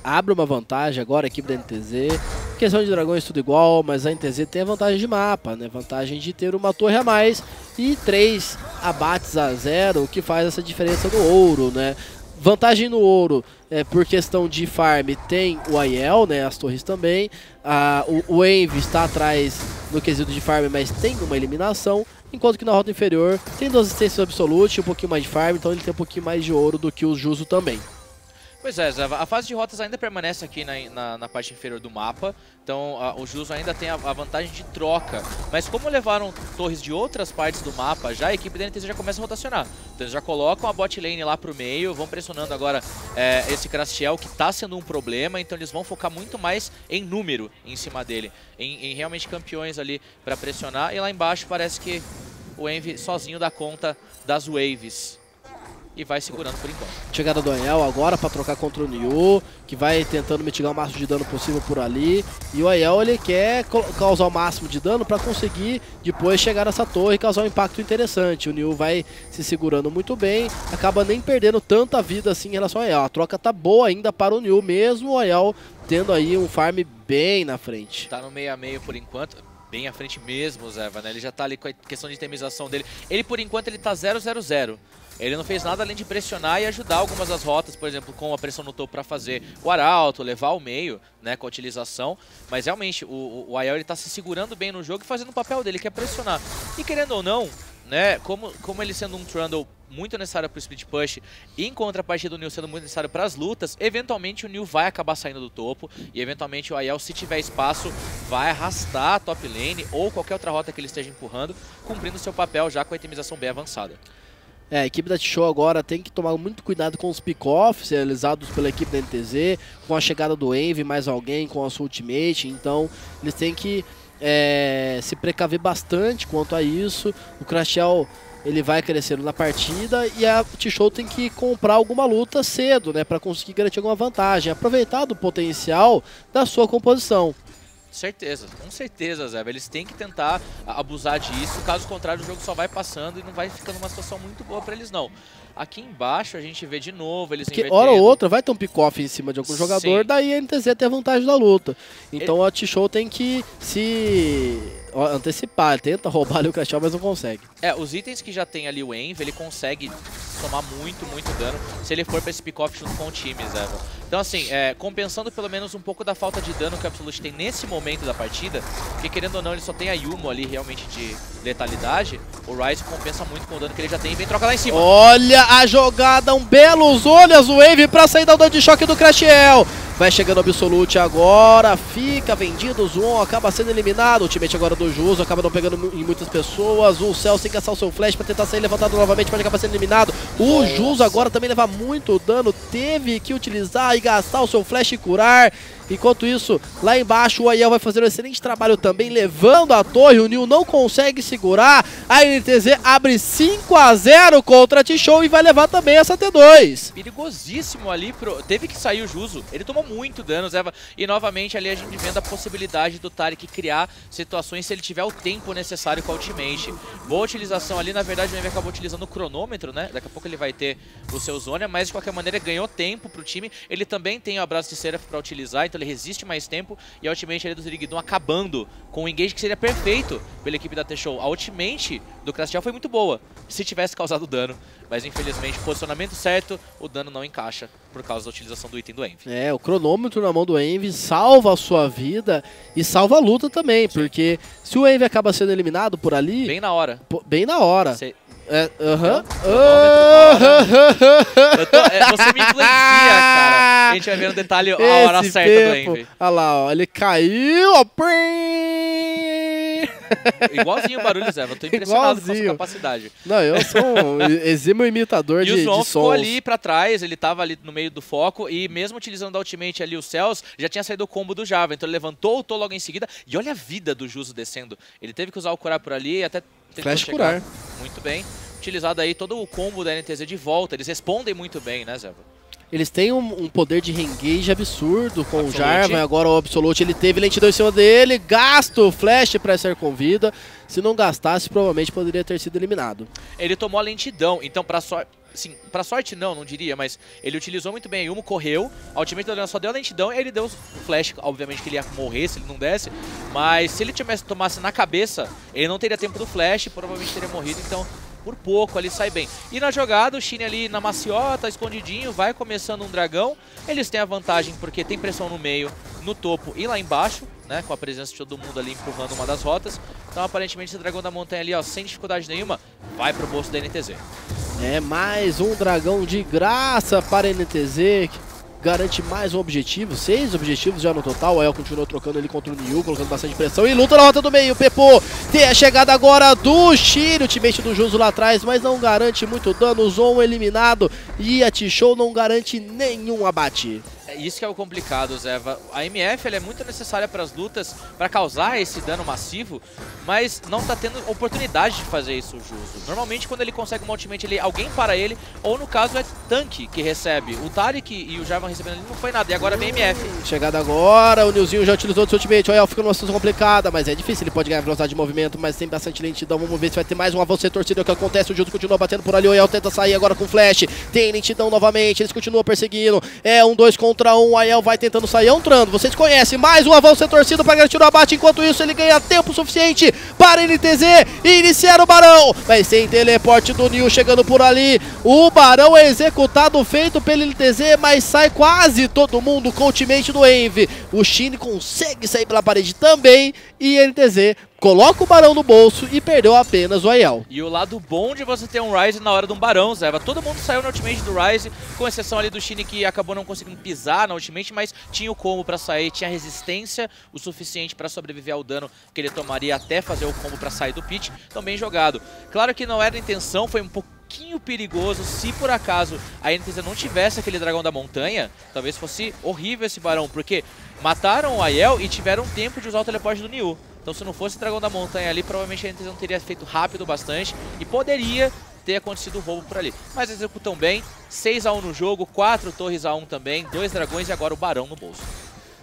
Abre uma vantagem agora a equipe da NTZ. Questão de dragões tudo igual, mas a NTZ tem a vantagem de mapa, né? Vantagem de ter uma torre a mais e 3 abates a 0, o que faz essa diferença no ouro, né? Vantagem no ouro, por questão de farm, tem o Aiel, né? As torres também. O Envy está atrás no quesito de farm, mas tem uma eliminação. Enquanto que na rota inferior tem 2 assistências absolute, um pouquinho mais de farm, então ele tem um pouquinho mais de ouro do que o Juso também. Pois é, Zé, a fase de rotas ainda permanece aqui na parte inferior do mapa, então o Juso ainda tem a vantagem de troca, mas como levaram torres de outras partes do mapa, já a equipe da NTZ já começa a rotacionar. Então eles já colocam a bot lane lá pro meio, vão pressionando agora esse Crastiel, que tá sendo um problema, então eles vão focar muito mais em número em cima dele, em realmente campeões ali pra pressionar, e lá embaixo parece que o Envy sozinho dá conta das waves. E vai segurando por enquanto. Chegada do Aiel agora para trocar contra o Nioh, que vai tentando mitigar o máximo de dano possível por ali. E o Aiel, ele quer causar o máximo de dano para conseguir depois chegar nessa torre e causar um impacto interessante. O Nioh vai se segurando muito bem, acaba nem perdendo tanta vida assim em relação ao Aiel. A troca tá boa ainda para o Nioh, mesmo o Aiel tendo aí um farm bem na frente. Tá no meio a meio por enquanto. Bem à frente mesmo, Zeva, né? Ele já tá ali com a questão de itemização dele. Ele, por enquanto, ele tá 0-0-0. Ele não fez nada além de pressionar e ajudar algumas das rotas, por exemplo, com a pressão no topo para fazer o arauto, levar ao meio, né, com a utilização. Mas realmente, o Aiel, ele tá se segurando bem no jogo e fazendo o papel dele, que é pressionar. E querendo ou não, né, como ele sendo um Trundle muito necessário para o split push, e em contrapartida do Nioh sendo muito necessário para as lutas, eventualmente o Nioh vai acabar saindo do topo, e eventualmente o Aiel, se tiver espaço, vai arrastar a top lane ou qualquer outra rota que ele esteja empurrando, cumprindo seu papel já com a itemização bem avançada. A equipe da T-Show agora tem que tomar muito cuidado com os pick-offs realizados pela equipe da NTZ, com a chegada do Envy, mais alguém com a sua ultimate, então eles têm que se precaver bastante quanto a isso. O Crastiel, ele vai crescendo na partida e a T-Show tem que comprar alguma luta cedo, né, para conseguir garantir alguma vantagem, aproveitar do potencial da sua composição. Certeza, com certeza, Zé. Eles têm que tentar abusar disso, caso contrário o jogo só vai passando e não vai ficando uma situação muito boa pra eles não. Aqui embaixo a gente vê de novo eles invertendo. Hora ou outra vai ter um pick-off em cima de algum jogador, daí a NTZ tem a vantagem da luta. Então a T-Show tem que se antecipar, tenta roubar ali o Crastiel, mas não consegue. Os itens que já tem ali o Envy, ele consegue tomar muito dano se ele for pra esse pick-off junto com o time, Zé. Então assim, compensando pelo menos um pouco da falta de dano que o Absolute tem nesse momento da partida, porque querendo ou não ele só tem a Yumo ali realmente de letalidade, o Ryze compensa muito com o dano que ele já tem e vem trocar lá em cima. Olha a jogada, um belo olhos do Wave pra sair da dano de choque do Crastiel. Vai chegando o Absolute agora, fica vendido, o Zoon acaba sendo eliminado, o ultimate agora do Juso acaba não pegando em muitas pessoas, o Celso tem que caçar o seu flash pra tentar sair levantado novamente, pode acabar sendo eliminado. O Juso agora também leva muito dano, teve que utilizar e gastar o seu flash e curar. Enquanto isso, lá embaixo o Aiel vai fazer um excelente trabalho também, levando a torre, o Nioh não consegue segurar, a NTZ abre 5-0 contra a T-Show e vai levar também essa T2. Perigosíssimo ali, teve que sair o Juso, ele tomou muito dano, Zeva, e novamente ali a gente vendo a possibilidade do Taric criar situações se ele tiver o tempo necessário com a ultimate. Boa utilização ali, na verdade o Envy acabou utilizando o cronômetro, né, daqui a pouco ele vai ter o seu Zônia, mas de qualquer maneira ganhou tempo pro time, ele também tem o abraço de Seraph pra utilizar, então ele resiste mais tempo, e a ultimate ali do Zirigdon acabando com o engage que seria perfeito pela equipe da T-Show. A ultimate do Crastiel foi muito boa, se tivesse causado dano, mas infelizmente posicionamento certo, o dano não encaixa por causa da utilização do item do Envy. O cronômetro na mão do Envy salva a sua vida e salva a luta também, porque se o Envy acaba sendo eliminado por ali... Bem na hora. Bem na hora. Você me influencia, cara. A gente vai ver no detalhe a hora certa do Envy. Olha lá, ó, ele caiu, ó. Igualzinho o barulho, Zé. Eu tô impressionado com a sua capacidade. Não, eu sou um exímio imitador de sons. E o Zon ficou ali pra trás, ele tava ali no meio do foco, e mesmo utilizando a ultimate ali, o Cells, já tinha saído o combo do Jarvan. Então ele levantou, ultou logo em seguida, e olha a vida do Juso descendo. Ele teve que usar o curar por ali e até tentou Flash chegar. Curar. Muito bem. Utilizado aí todo o combo da NTZ de volta. Eles respondem muito bem, né, Zé? Eles têm um poder de reengage absurdo com o Jarvan, agora o Absolute ele teve lentidão em cima dele, gasta o flash para ser com vida. Se não gastasse, provavelmente poderia ter sido eliminado. Ele tomou a lentidão, então pra sorte... Sim, pra sorte não diria, mas ele utilizou muito bem a Yumo, correu, a ultimate da Leona só deu a lentidão e ele deu o flash, obviamente que ele ia morrer se ele não desse, mas se ele tomasse na cabeça, ele não teria tempo do flash, provavelmente teria morrido, então por pouco ali sai bem. E na jogada, o Shin ali na maciota, escondidinho, vai começando um dragão, eles têm a vantagem porque tem pressão no meio, no topo e lá embaixo, né, com a presença de todo mundo ali empurrando uma das rotas, então aparentemente esse dragão da montanha ali, ó, sem dificuldade nenhuma, vai pro bolso da NTZ. É mais um dragão de graça para a NTZ, que garante mais um objetivo, 6 objetivos já no total. O El continuou trocando ele contra o Niu, colocando bastante pressão e luta na rota do meio. Pepo tem a chegada agora do Shin, o teammate do Juso lá atrás, mas não garante muito dano. O Zon eliminado e a T-Show não garante nenhum abate. Isso que é o complicado, Zeva. A MF ela é muito necessária para as lutas, para causar esse dano massivo, mas não tá tendo oportunidade de fazer isso o Juso. Normalmente quando ele consegue uma ultimate, alguém para ele, ou no caso é tanque que recebe. O Taric e o Jarvan recebendo ali não foi nada, e agora vem MF. Chegada agora, o Nilzinho já utilizou o seu ultimate, o El fica numa situação complicada, mas é difícil, ele pode ganhar velocidade de movimento, mas tem bastante lentidão. Vamos ver se vai ter mais um avanço de torcida, é o que acontece, o Juso continua batendo por ali, o El tenta sair agora com flash, tem lentidão novamente, eles continuam perseguindo, é 1-2 contra 1, o Aiel vai tentando sair, entrando, vocês conhecem, mais um avanço de torcida para garantir o abate, enquanto isso ele ganha tempo suficiente para a NTZ iniciar o Barão, mas sem teleporte do Nil chegando por ali, o Barão é executado, feito pela NTZ, mas sai quase todo mundo com o ultimate do Envy, o Shin consegue sair pela parede também, e a NTZ coloca o Barão no bolso e perdeu apenas o Aiel. E o lado bom de você ter um Ryze na hora de um Barão, Zeva. Todo mundo saiu na ultimate do Ryze, com exceção ali do Shin que acabou não conseguindo pisar na ultimate, mas tinha o combo pra sair, tinha resistência o suficiente pra sobreviver ao dano que ele tomaria até fazer o combo pra sair do pit. Então bem jogado. Claro que não era a intenção, foi um pouquinho perigoso. Se por acaso a NTZ não tivesse aquele dragão da montanha, talvez fosse horrível esse Barão, porque mataram o Aiel e tiveram tempo de usar o teleporte do Niu. Então se não fosse o dragão da montanha ali, provavelmente a NTZ não teria feito rápido bastante e poderia ter acontecido o roubo por ali. Mas executam bem, 6-1 no jogo, 4 torres a 1 também, 2 dragões e agora o Barão no bolso.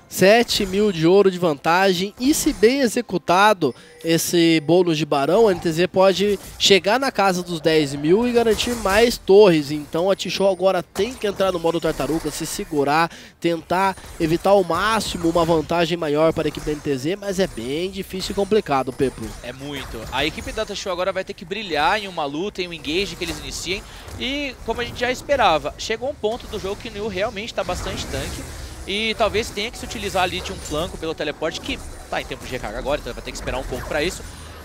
7 mil de ouro de vantagem, e se bem executado esse bônus de Barão, a NTZ pode chegar na casa dos 10 mil e garantir mais torres. Então a T-Show agora tem que entrar no modo tartaruga, se segurar, tentar evitar ao máximo uma vantagem maior para a equipe da NTZ, mas é bem difícil e complicado, Pepo. É muito. A equipe da T-Show agora vai ter que brilhar em uma luta, em um engage que eles iniciem, e como a gente já esperava, chegou um ponto do jogo que o Niu realmente está bastante tanque, e talvez tenha que se utilizar ali de um flanco pelo teleporte, que tá em tempo de recarga agora, então vai ter que esperar um pouco pra isso.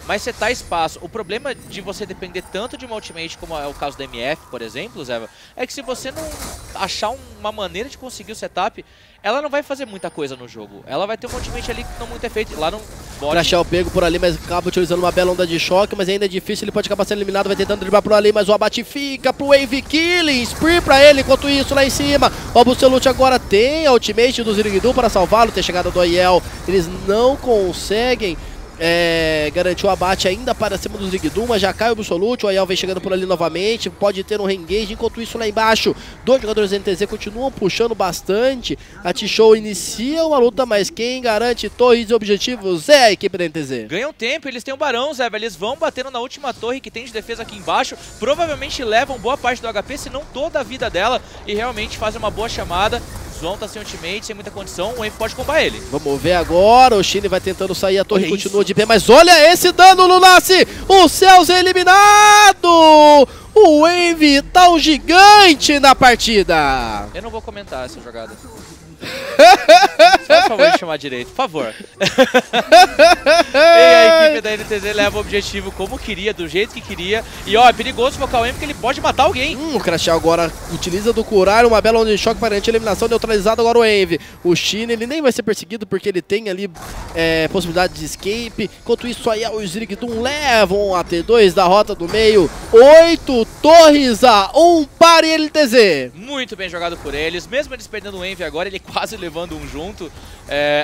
Mas setar espaço. O problema de você depender tanto de uma ultimate, como é o caso da MF, por exemplo, Zeva, é que se você não achar uma maneira de conseguir o setup, ela não vai fazer muita coisa no jogo. Ela vai ter uma ultimate ali que não muito efeito. Lá no bot... Crashel pego por ali, mas acaba utilizando uma bela onda de choque, mas ainda é difícil, ele pode acabar sendo eliminado, vai tentando driblar por ali, mas o abate fica pro Wave Killing, Spree pra ele, enquanto isso lá em cima, o Absolute agora tem a ultimate do Zirigdu para salvá-lo, tem chegada do Aiel, eles não conseguem garantiu o abate ainda para cima do Zigdu, mas já cai o Absolute, o Aiel vem chegando por ali novamente, pode ter um reengage, enquanto isso lá embaixo, 2 jogadores da NTZ continuam puxando bastante, a T-Show inicia uma luta, mas quem garante torres e objetivos é a equipe da NTZ. Ganham tempo, eles têm o Barão, Zé, eles vão batendo na última torre que tem de defesa aqui embaixo, provavelmente levam boa parte do HP, se não toda a vida dela, e realmente fazem uma boa chamada. Zon tá sem ultimate, sem muita condição, o Envy pode combar ele. Vamos ver agora, o Shin vai tentando sair, a torre continua de pé, mas olha esse dano no lance, o Cells é eliminado! O Envy tá um gigante na partida! Eu não vou comentar essa jogada. Você vai favor de chamar direito, por favor. E a equipe da NTZ leva o objetivo como queria, do jeito que queria. E ó, é perigoso focar o M porque ele pode matar alguém. O Crashel agora utiliza do curar, uma bela onda de choque para garantir a eliminação, neutralizado agora o Envy. O Shin, ele nem vai ser perseguido porque ele tem ali possibilidade de escape. Enquanto isso aí, o Zirigdum leva um AT2 da rota do meio. 8 torres a 1 para NTZ. Muito bem jogado por eles, mesmo eles perdendo o Envy agora, ele quase levando um junto.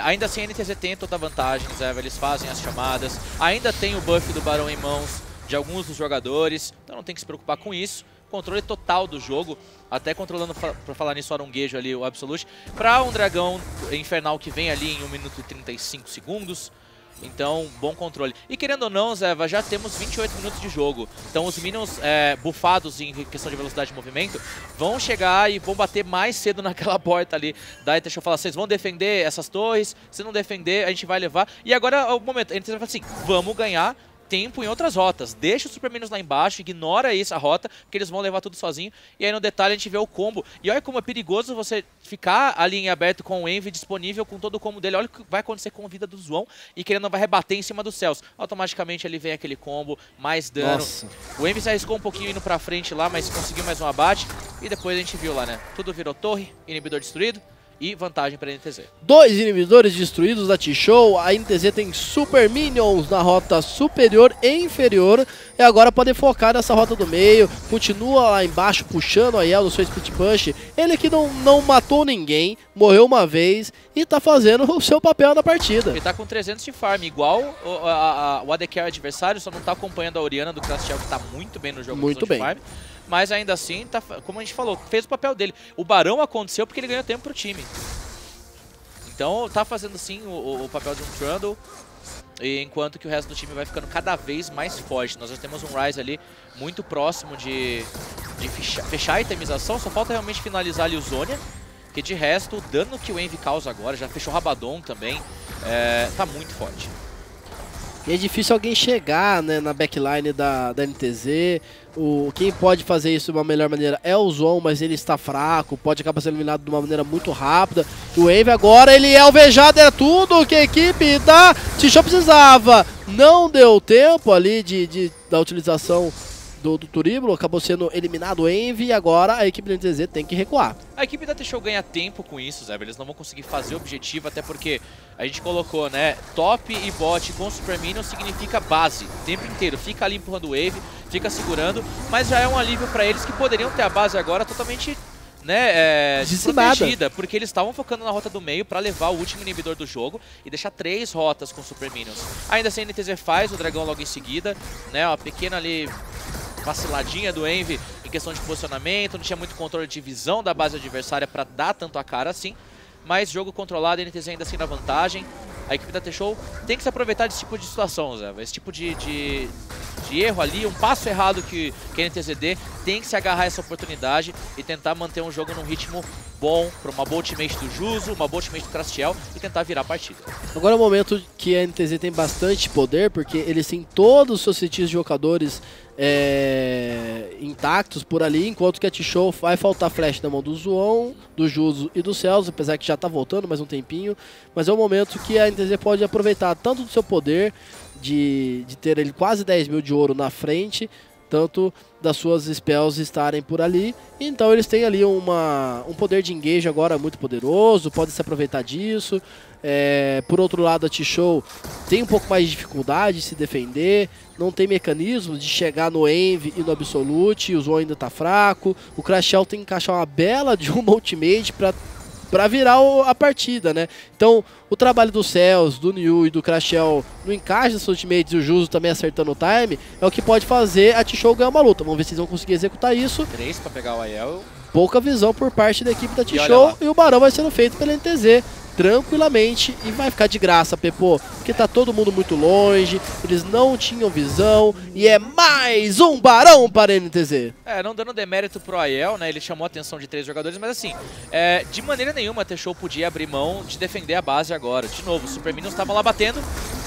Ainda assim a NTZ tem toda a vantagem, eles fazem as chamadas, ainda tem o buff do Barão em mãos de alguns dos jogadores, então não tem que se preocupar com isso. Controle total do jogo, até controlando, pra falar nisso, o Aronguejo ali, o Absolute, para um dragão infernal que vem ali em 1 minuto e 35 segundos. Então, bom controle. E querendo ou não, Zeva, já temos 28 minutos de jogo. Então os minions bufados em questão de velocidade de movimento vão chegar e vão bater mais cedo naquela porta ali. Daí deixa eu falar, vocês vão defender essas torres, se não defender, a gente vai levar. E agora é o momento, a gente vai falar assim, vamos ganhar tempo em outras rotas. Deixa os Super Minions lá embaixo, ignora essa rota, porque eles vão levar tudo sozinho. E aí no detalhe a gente vê o combo. E olha como é perigoso você ficar ali em aberto com o Envy disponível com todo o combo dele. Olha o que vai acontecer com a vida do Zwon e querendo não vai rebater em cima dos céus. Automaticamente ali vem aquele combo, mais dano. Nossa. O Envy se arriscou um pouquinho indo pra frente lá, mas conseguiu mais um abate. E depois a gente viu lá, né? Tudo virou torre, inibidor destruído. E vantagem para a NTZ. 2 inibidores destruídos da T-Show. A NTZ tem Super Minions na rota superior e inferior. E agora podem focar nessa rota do meio. Continua lá embaixo puxando a Yael no seu Split Push. Ele que não matou ninguém, morreu uma vez e tá fazendo o seu papel na partida. Ele tá com 300 de farm, igual o AD Carry adversário, só não tá acompanhando a Orianna do Crashel, que tá muito bem no jogo. Muito bem. De farm. Mas ainda assim, tá, como a gente falou, fez o papel dele. O Barão aconteceu porque ele ganhou tempo pro time. Então tá fazendo sim o papel de um Trundle, enquanto que o resto do time vai ficando cada vez mais forte. Nós já temos um Ryze ali muito próximo de fechar a itemização, só falta realmente finalizar ali o Zhonya, que de resto o dano que o Envy causa agora, já fechou o Rabadon também, tá muito forte. E é difícil alguém chegar, né, na backline da NTZ. Quem pode fazer isso de uma melhor maneira é o Zwon, mas ele está fraco, pode acabar sendo eliminado de uma maneira muito rápida. O Envy agora, ele é alvejado, era tudo que a equipe da T-Show precisava. Não deu tempo ali da utilização do Turíbulo, acabou sendo eliminado o Envy e agora a equipe da NTZ tem que recuar. A equipe da T-Show ganha tempo com isso, Zé, eles não vão conseguir fazer o objetivo, até porque a gente colocou, né, top e bot com Super Minion significa base, o tempo inteiro, fica ali empurrando o Wave, fica segurando, mas já é um alívio para eles que poderiam ter a base agora totalmente, né, desprotegida, porque eles estavam focando na rota do meio para levar o último inibidor do jogo e deixar 3 rotas com Super Minions. Ainda assim a NTZ faz o dragão logo em seguida, né, uma pequena ali vaciladinha do Envy em questão de posicionamento, não tinha muito controle de visão da base adversária para dar tanto a cara assim, mas jogo controlado, a NTZ ainda assim na vantagem. A equipe da T-Show tem que se aproveitar desse tipo de situação, Zé. Esse tipo de erro ali, um passo errado que a NTZ dê, tem que se agarrar a essa oportunidade e tentar manter um jogo num ritmo bom para uma boa ultimate do Juzo, uma boa ultimate do Crastiel e tentar virar a partida. Agora é o momento que a NTZ tem bastante poder, porque eles têm todos os seus sentidos de jogadores intactos por ali, enquanto que a T-Show vai faltar flash na mão do Zwon, do Juzo e do Celso, apesar que já tá voltando mais um tempinho, mas é o momento que a NTZ pode aproveitar tanto do seu poder de ter ele quase 10 mil de ouro na frente, tanto das suas spells estarem por ali. Então eles têm ali um poder de engage agora muito poderoso, podem se aproveitar disso. Por outro lado, a T-Show tem um pouco mais de dificuldade de se defender, não tem mecanismo de chegar no Envy e no Absolute, o Zwon ainda tá fraco. O Crashel tem que encaixar uma bela de uma ultimate para virar a partida, né? Então, o trabalho do Cells, do Niu e do Crashel no encaixe das ultimates e o Juzo também acertando o time, é o que pode fazer a T-Show ganhar uma luta. Vamos ver se eles vão conseguir executar isso. 3 para pegar o Aiel. Pouca visão por parte da equipe da T-Show e o Barão vai sendo feito pela NTZ tranquilamente e vai ficar de graça, Pepô, porque tá todo mundo muito longe, eles não tinham visão e é mais um Barão para a NTZ. Não dando demérito pro Aiel, né, ele chamou a atenção de 3 jogadores, mas assim, de maneira nenhuma a T-Show podia abrir mão de defender a base agora. De novo, os Super Minions estavam lá batendo.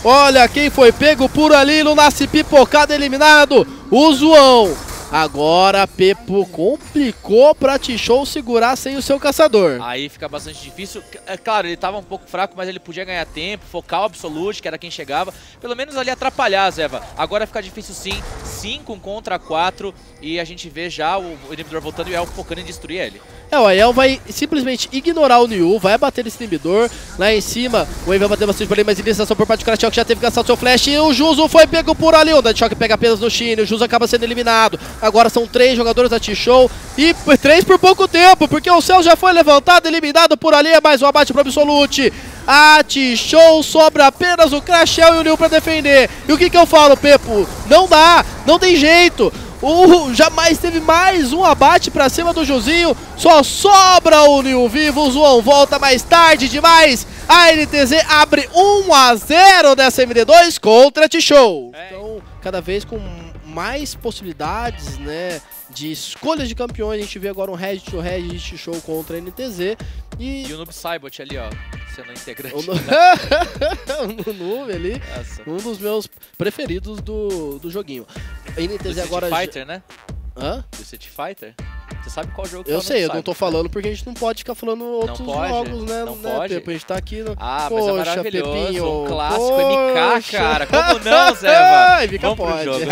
Olha quem foi pego por ali no Nasce Pipocado eliminado, o Zwon. Agora Pepo complicou pra T-Show segurar sem o seu caçador. Aí fica bastante difícil. É claro, ele tava um pouco fraco, mas ele podia ganhar tempo, focar o Absolute, que era quem chegava. Pelo menos ali atrapalhar, Zeva. Agora fica difícil sim, 5 contra 4. E a gente vê já o inibidor voltando e o El focando em destruir ele. O El vai simplesmente ignorar o Niu, vai bater esse inibidor. Lá em cima, o El vai bater bastante por ali, mas iniciação por parte do Crashel, que já teve que gastar o seu flash. E o Juzo foi pego por ali, o Deadshot pega apenas no Shine, o Juzo acaba sendo eliminado. Agora são 3 jogadores da T-Show e 3 por pouco tempo, porque o Céu já foi levantado, eliminado por ali, é mais um abate pro Absolute. A T-Show sobra apenas o Crashel e o Niu pra defender. E o que eu falo, Pepo? Não dá, não tem jeito. Jamais teve mais um abate pra cima do Juzinho. Só sobra o Niu vivo. O Zoão volta mais tarde demais. A NTZ abre 1-0 dessa MD2 contra a T-Show. Então, cada vez com mais possibilidades, né, de escolhas de campeões. A gente vê agora um Red to Red de T-Show contra a NTZ. E o Noob Saibot ali, ó, sendo integrante. O Noob ali, nossa, um dos meus preferidos do joguinho. A NTZ do agora... Street Fighter, né? Hã? Do Street Fighter? Você sabe qual jogo que eu sei, eu não tô falando porque a gente não pode ficar falando outros jogos, né? Não pode? Pepo, a gente tá aqui no... Ah, poxa, mas é maravilhoso, Pepinho, um clássico poxa. MK, cara. Como não, Zeva? MK Vamos pode. pro jogo.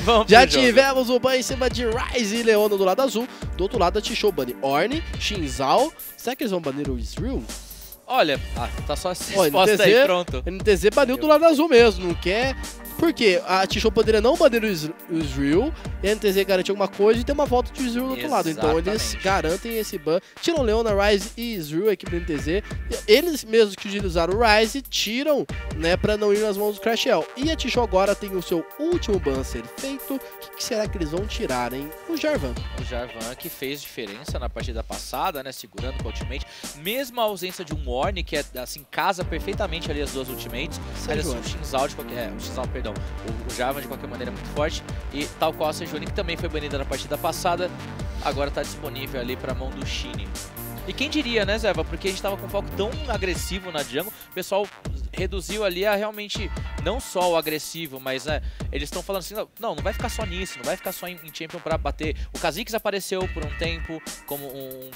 Vamos Já pro jogo. tivemos o ban em cima de Ryze e Leona do lado azul. Do outro lado, a T-Show bane Ornn, Shinzao. Será que eles vão banir o Ezreal? Olha, tá só essa resposta aí, pronto. NTZ baniu do lado azul mesmo, não quer... Por quê? A T-Show poderia não banir o Ezreal e a NTZ garantir alguma coisa e ter uma volta de Ezreal do outro lado. Então eles garantem esse ban, tiram Leona, Ryze e Ezreal, a equipe da NTZ. Eles mesmos que utilizaram o Ryze tiram, né, pra não ir nas mãos do Crashel. E a T-Show agora tem o seu último ban a ser feito. O que será que eles vão tirar, hein? O Jarvan. O Jarvan que fez diferença na partida passada, né, segurando com o ultimate. Mesmo a ausência de um Ornn, que é, assim, casa perfeitamente ali as duas ultimates. Mas assim, o Shinzao de qualquer... o Shinzao, perdão. O Jarvan de qualquer maneira é muito forte. E tal qual a Sejuani, que também foi banida na partida passada, agora está disponível ali para a mão do Shine. E quem diria, né, Zeva? Porque a gente tava com um foco tão agressivo na jungle, o pessoal reduziu ali a realmente, não só o agressivo, mas eles estão falando assim, não vai ficar só nisso, não vai ficar só em Champion pra bater. O Kha'Zix apareceu por um tempo como um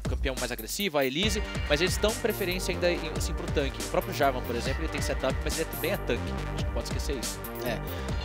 campeão mais agressivo, a Elise, mas eles estão preferência ainda assim pro tanque. O próprio Jarvan, por exemplo, ele tem setup, mas ele também é tanque, a gente não pode esquecer isso.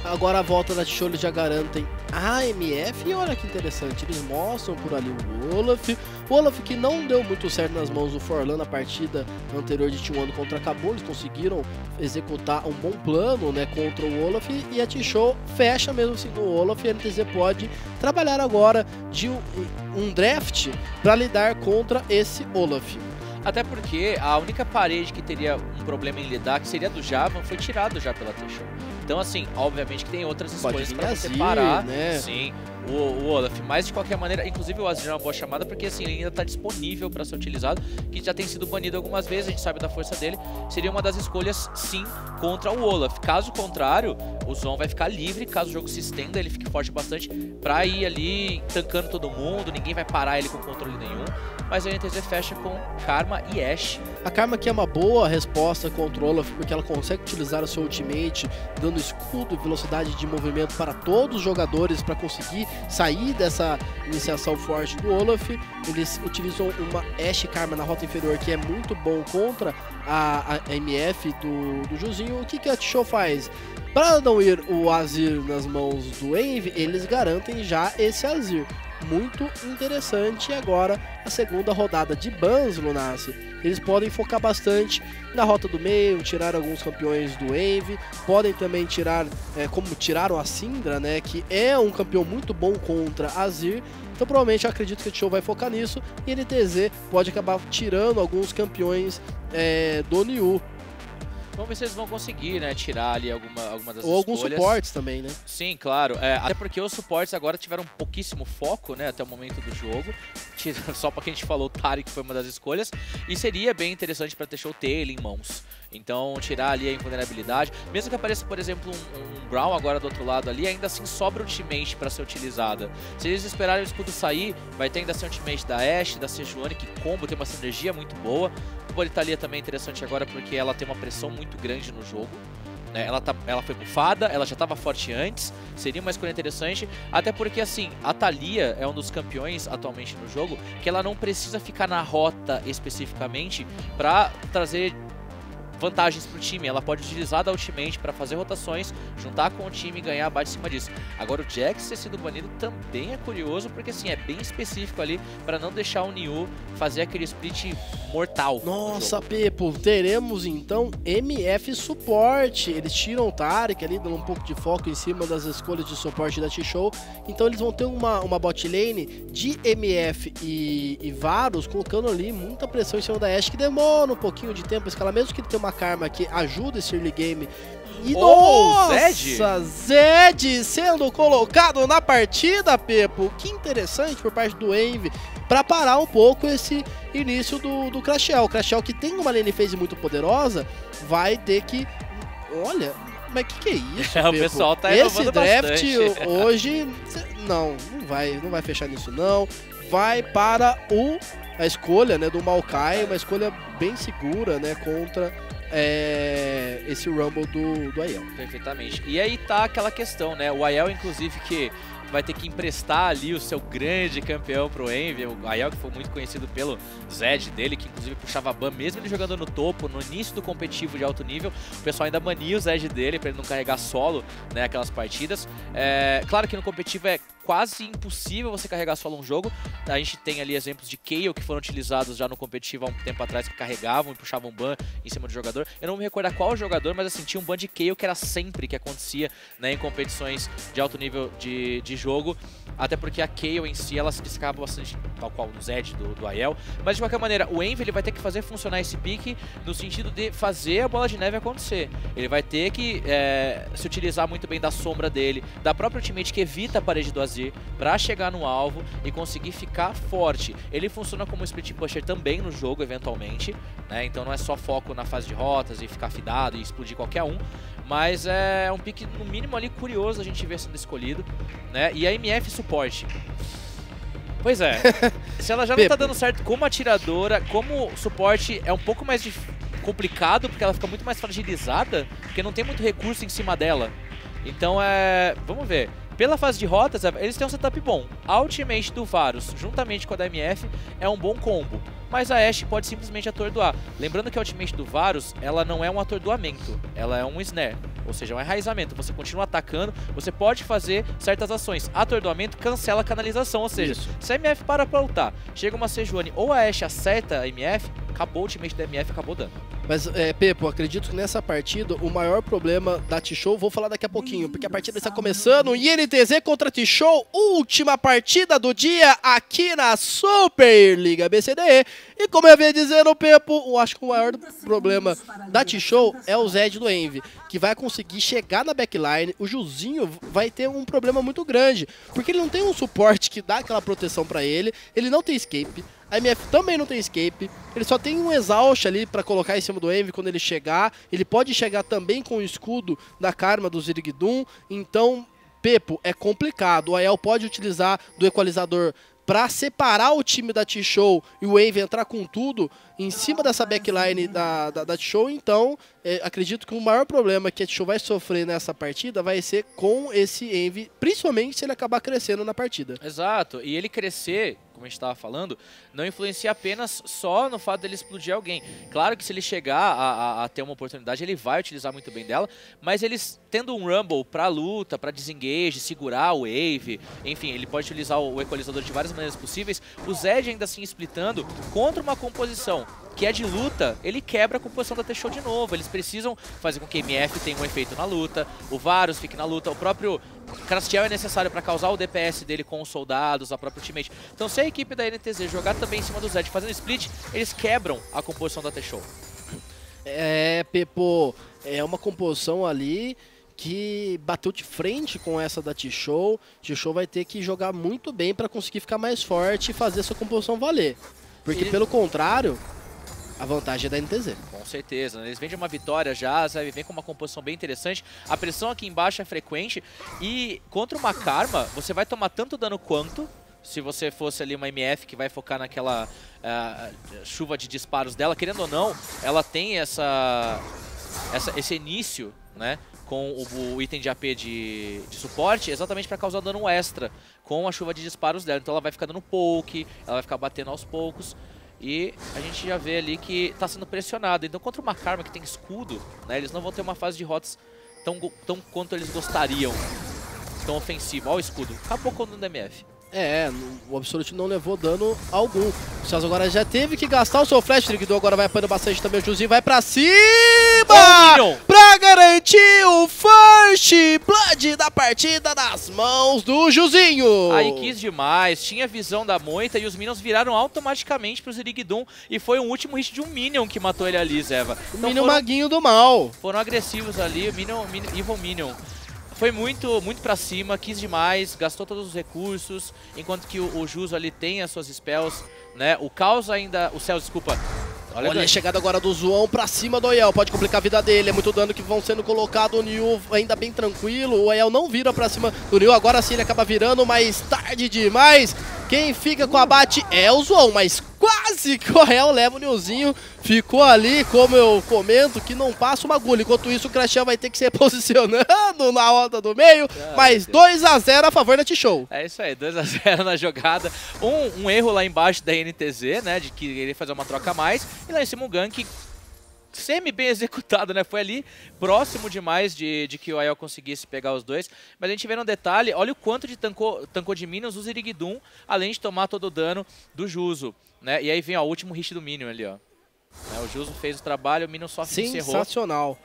Agora a volta da T-Show eles já garantem a MF e olha que interessante, eles mostram por ali o Olaf. O Olaf que não deu muito certo nas mãos do Forlan na partida anterior de T1 contra Kabum, eles conseguiram executar um bom plano, né, contra o Olaf e a T-Show fecha mesmo assim no Olaf e a NTZ pode trabalhar agora de um draft para lidar contra esse Olaf. Até porque a única parede que teria um problema em lidar, que seria do Jarvan, foi tirado já pela T-Show. Então, assim, obviamente que tem outras escolhas para você parar. Né? Sim, o Olaf. Mas, de qualquer maneira, inclusive o Azir é uma boa chamada, porque assim, ele ainda está disponível para ser utilizado, que já tem sido banido algumas vezes, a gente sabe da força dele. Seria uma das escolhas, sim, contra o Olaf. Caso contrário, o Zon vai ficar livre, caso o jogo se estenda, ele fique forte bastante, para ir ali tancando todo mundo, ninguém vai parar ele com controle nenhum. Mas a NTZ fecha com Karma e Ashe. A Karma aqui é uma boa resposta contra o Olaf, porque ela consegue utilizar o seu ultimate, dando escudo e velocidade de movimento para todos os jogadores para conseguir sair dessa iniciação forte do Olaf. Eles utilizam uma Ashe Karma na rota inferior, que é muito bom contra a MF do Juzinho. O que a T-Show faz? Para não ir o Azir nas mãos do Envy, eles garantem já esse Azir. Muito interessante. E agora a segunda rodada de bans, Lunassi. Eles podem focar bastante na rota do meio, tirar alguns campeões do Envy, podem também tirar, como tiraram a Syndra, né, que é um campeão muito bom contra a Azir. Então provavelmente eu acredito que a T-Show vai focar nisso e a NTZ pode acabar tirando alguns campeões do Niu. Vamos ver se eles vão conseguir, né, tirar ali alguma das escolhas. Ou alguns suportes também, né? Sim, claro. Até porque os suportes agora tiveram pouquíssimo foco, né, até o momento do jogo. Só pra quem a gente falou, o Taric foi uma das escolhas. E seria bem interessante pra T-Show ter ele em mãos. Então, tirar ali a invulnerabilidade. Mesmo que apareça, por exemplo, um Braum agora do outro lado ali, ainda assim sobra ultimate pra ser utilizada. Se eles esperarem o escudo sair, vai ter ainda assim ultimate da Ashe, da Sejuani, que combo, tem uma sinergia muito boa. O Bolitalia também é interessante agora porque ela tem uma pressão muito grande no jogo. né? Ela foi bufada, ela já estava forte antes, seria uma escolha interessante, até porque assim, a Thalia é um dos campeões atualmente no jogo, que ela não precisa ficar na rota especificamente para trazer vantagens pro time, ela pode utilizar da ultimate para fazer rotações, juntar com o time e ganhar abate em cima disso. Agora o Jax ter sido banido também é curioso, porque assim, é bem específico ali para não deixar o Niu fazer aquele split mortal. Nossa, Pepo, teremos então MF suporte. Eles tiram o Taric ali, dando um pouco de foco em cima das escolhas de suporte da T-Show. Então eles vão ter uma bot lane de MF e Varus, colocando ali muita pressão em cima da Ashe, que demora um pouquinho de tempo a escalar, mesmo que ele tenha uma Karma que ajuda esse early game. E nossa, Zed sendo colocado na partida, Pepo. Que interessante por parte do Envy para parar um pouco esse início do Crashel. O Crashel, que tem uma lane phase muito poderosa, vai ter que... Olha, mas que é isso, Pepo? O pessoal tá esse draft bastante. hoje... Não vai fechar nisso não. Vai para a escolha, né, do Maokai, uma escolha bem segura, né, contra esse Rumble do Aiel. Perfeitamente. E aí tá aquela questão, né, o Aiel, inclusive, que vai ter que emprestar ali o seu grande campeão pro Envy, o Aiel, que foi muito conhecido pelo Zed dele, que inclusive puxava ban, mesmo ele jogando no topo, no início do competitivo de alto nível, o pessoal ainda bania o Zed dele pra ele não carregar solo, né, aquelas partidas. Claro que no competitivo é quase impossível você carregar solo um jogo. A gente tem ali exemplos de Kayle que foram utilizados já no competitivo há um tempo atrás, que carregavam e puxavam ban em cima do jogador. Eu não me recordo qual jogador, mas assim, tinha um ban de Kayle que era sempre que acontecia, né, em competições de alto nível de jogo. Até porque a Kayle em si, ela se destacava bastante, tal qual o Zed do Aiel. Mas de qualquer maneira, o Envy ele vai ter que fazer funcionar esse pique no sentido de fazer a bola de neve acontecer. Ele vai ter que se utilizar muito bem da sombra dele, da própria ultimate que evita a parede do Azir, pra chegar no alvo e conseguir ficar forte. Ele funciona como split pusher também no jogo, eventualmente, né? Então não é só foco na fase de rotas e ficar fidado e explodir qualquer um. Mas é um pick, no mínimo, ali curioso a gente ver sendo escolhido, né? E a MF suporte. Pois é, se ela já não tá dando certo como atiradora, como suporte é um pouco mais complicado, porque ela fica muito mais fragilizada, porque não tem muito recurso em cima dela. Então vamos ver. Pela fase de rotas, eles têm um setup bom. A ultimate do Varus, juntamente com a da MF, é um bom combo. Mas a Ashe pode simplesmente atordoar. Lembrando que a ultimate do Varus, ela não é um atordoamento, ela é um snare. Ou seja, um enraizamento. Você continua atacando, você pode fazer certas ações. Atordoamento cancela a canalização, ou seja, se a MF para pra lutar, chega uma Sejuani ou a Ashe acerta a MF, acabou o ultimate da MF, acabou dano. Mas, Pepo, acredito que nessa partida o maior problema da T-Show, vou falar daqui a pouquinho, porque a partida está começando, INTZ contra T-Show, última partida do dia aqui na Superliga BCDE. E como eu havia dizendo, Pepo, eu acho que o maior problema da T-Show é o Zed do Envy, que vai conseguir chegar na backline. O Juzinho vai ter um problema muito grande, porque ele não tem um suporte que dá aquela proteção pra ele, ele não tem escape. A MF também não tem escape, ele só tem um exaust ali pra colocar em cima do Envy quando ele chegar. Ele pode chegar também com o escudo da Karma do Zirigdum, então, Pepo, é complicado. O Aiel pode utilizar do equalizador pra separar o time da T-Show e o Envy entrar com tudo em cima dessa backline da T-Show. Então, acredito que o maior problema que a T-Show vai sofrer nessa partida vai ser com esse Envy, principalmente se ele acabar crescendo na partida. Exato, e ele crescer, como a gente estava falando, não influencia apenas só no fato dele explodir alguém. Claro que se ele chegar a ter uma oportunidade, ele vai utilizar muito bem dela, mas eles tendo um Rumble pra luta, pra desengage, segurar o wave, enfim, ele pode utilizar o equalizador de várias maneiras possíveis. O Zed ainda assim splitando contra uma composição que é de luta, ele quebra a composição da T-Show de novo. Eles precisam fazer com que a MF tenha um efeito na luta, o Varus fique na luta, o próprio Crastiel é necessário para causar o DPS dele com os soldados, a própria ultimate. Então se a equipe da NTZ jogar também em cima do Zed fazendo split, eles quebram a composição da T-Show. Pepo, é uma composição ali que bateu de frente com essa da T-Show. T-Show vai ter que jogar muito bem para conseguir ficar mais forte e fazer essa composição valer. Porque pelo contrário, a vantagem é da NTZ. Com certeza, né? Eles vêm de uma vitória já, sabe? Vem com uma composição bem interessante. A pressão aqui embaixo é frequente. E contra uma Karma, você vai tomar tanto dano quanto se você fosse ali uma MF que vai focar naquela chuva de disparos dela. Querendo ou não, ela tem esse início né, com o item de AP de suporte, exatamente para causar dano extra com a chuva de disparos dela. Então ela vai ficar dando poke, ela vai ficar batendo aos poucos. E a gente já vê ali que tá sendo pressionado. Então contra uma Karma que tem escudo, né, eles não vão ter uma fase de rotas tão quanto eles gostariam. Tão ofensiva. Olha o escudo. Acabou com o DMF. O Absolute não levou dano algum. O Celso agora já teve que gastar o seu flash. Trigdor agora vai apanhando bastante também. O Juzinho vai pra cima! Pra garantir o first blood da partida nas mãos do Juzinho. Aí quis demais. Tinha visão da moita e os minions viraram automaticamente pro Zirigdum. E foi o último hit de um minion que matou ele ali, Zeva. Então, Minion maguinho do mal. Foram agressivos ali. Evil Minion. Foi muito pra cima, quis demais, gastou todos os recursos, enquanto que o Juzo ali tem as suas spells, né? O Caos ainda... O Céu, desculpa. Olha a chegada agora do Zoão pra cima do Oiel, pode complicar a vida dele, é muito dano que vão sendo colocado, o Niu ainda bem tranquilo, o Oiel não vira pra cima do Niu, agora sim ele acaba virando, mas tarde demais. Quem fica com o abate é o Zoão, mas quase que o Oiel leva o Niuzinho, ficou ali, como eu comento, que não passa uma agulha. Enquanto isso, o Crashel vai ter que se reposicionando na roda do meio, mas 2 a 0 a favor da T-Show. É isso aí, 2 a 0 na jogada. Um erro lá embaixo da NTZ, né, de que ele fazer uma troca a mais, e lá em cima um gank semi-bem executado, né? Foi ali próximo demais de que o Aiel conseguisse pegar os dois. Mas a gente vê no detalhe, olha o quanto de tancou de minions o Zirigdum, além de tomar todo o dano do Juzo, né? E aí vem ó, o último hit do minion ali, ó. O Juzo fez o trabalho, o minion só encerrou. Sensacional.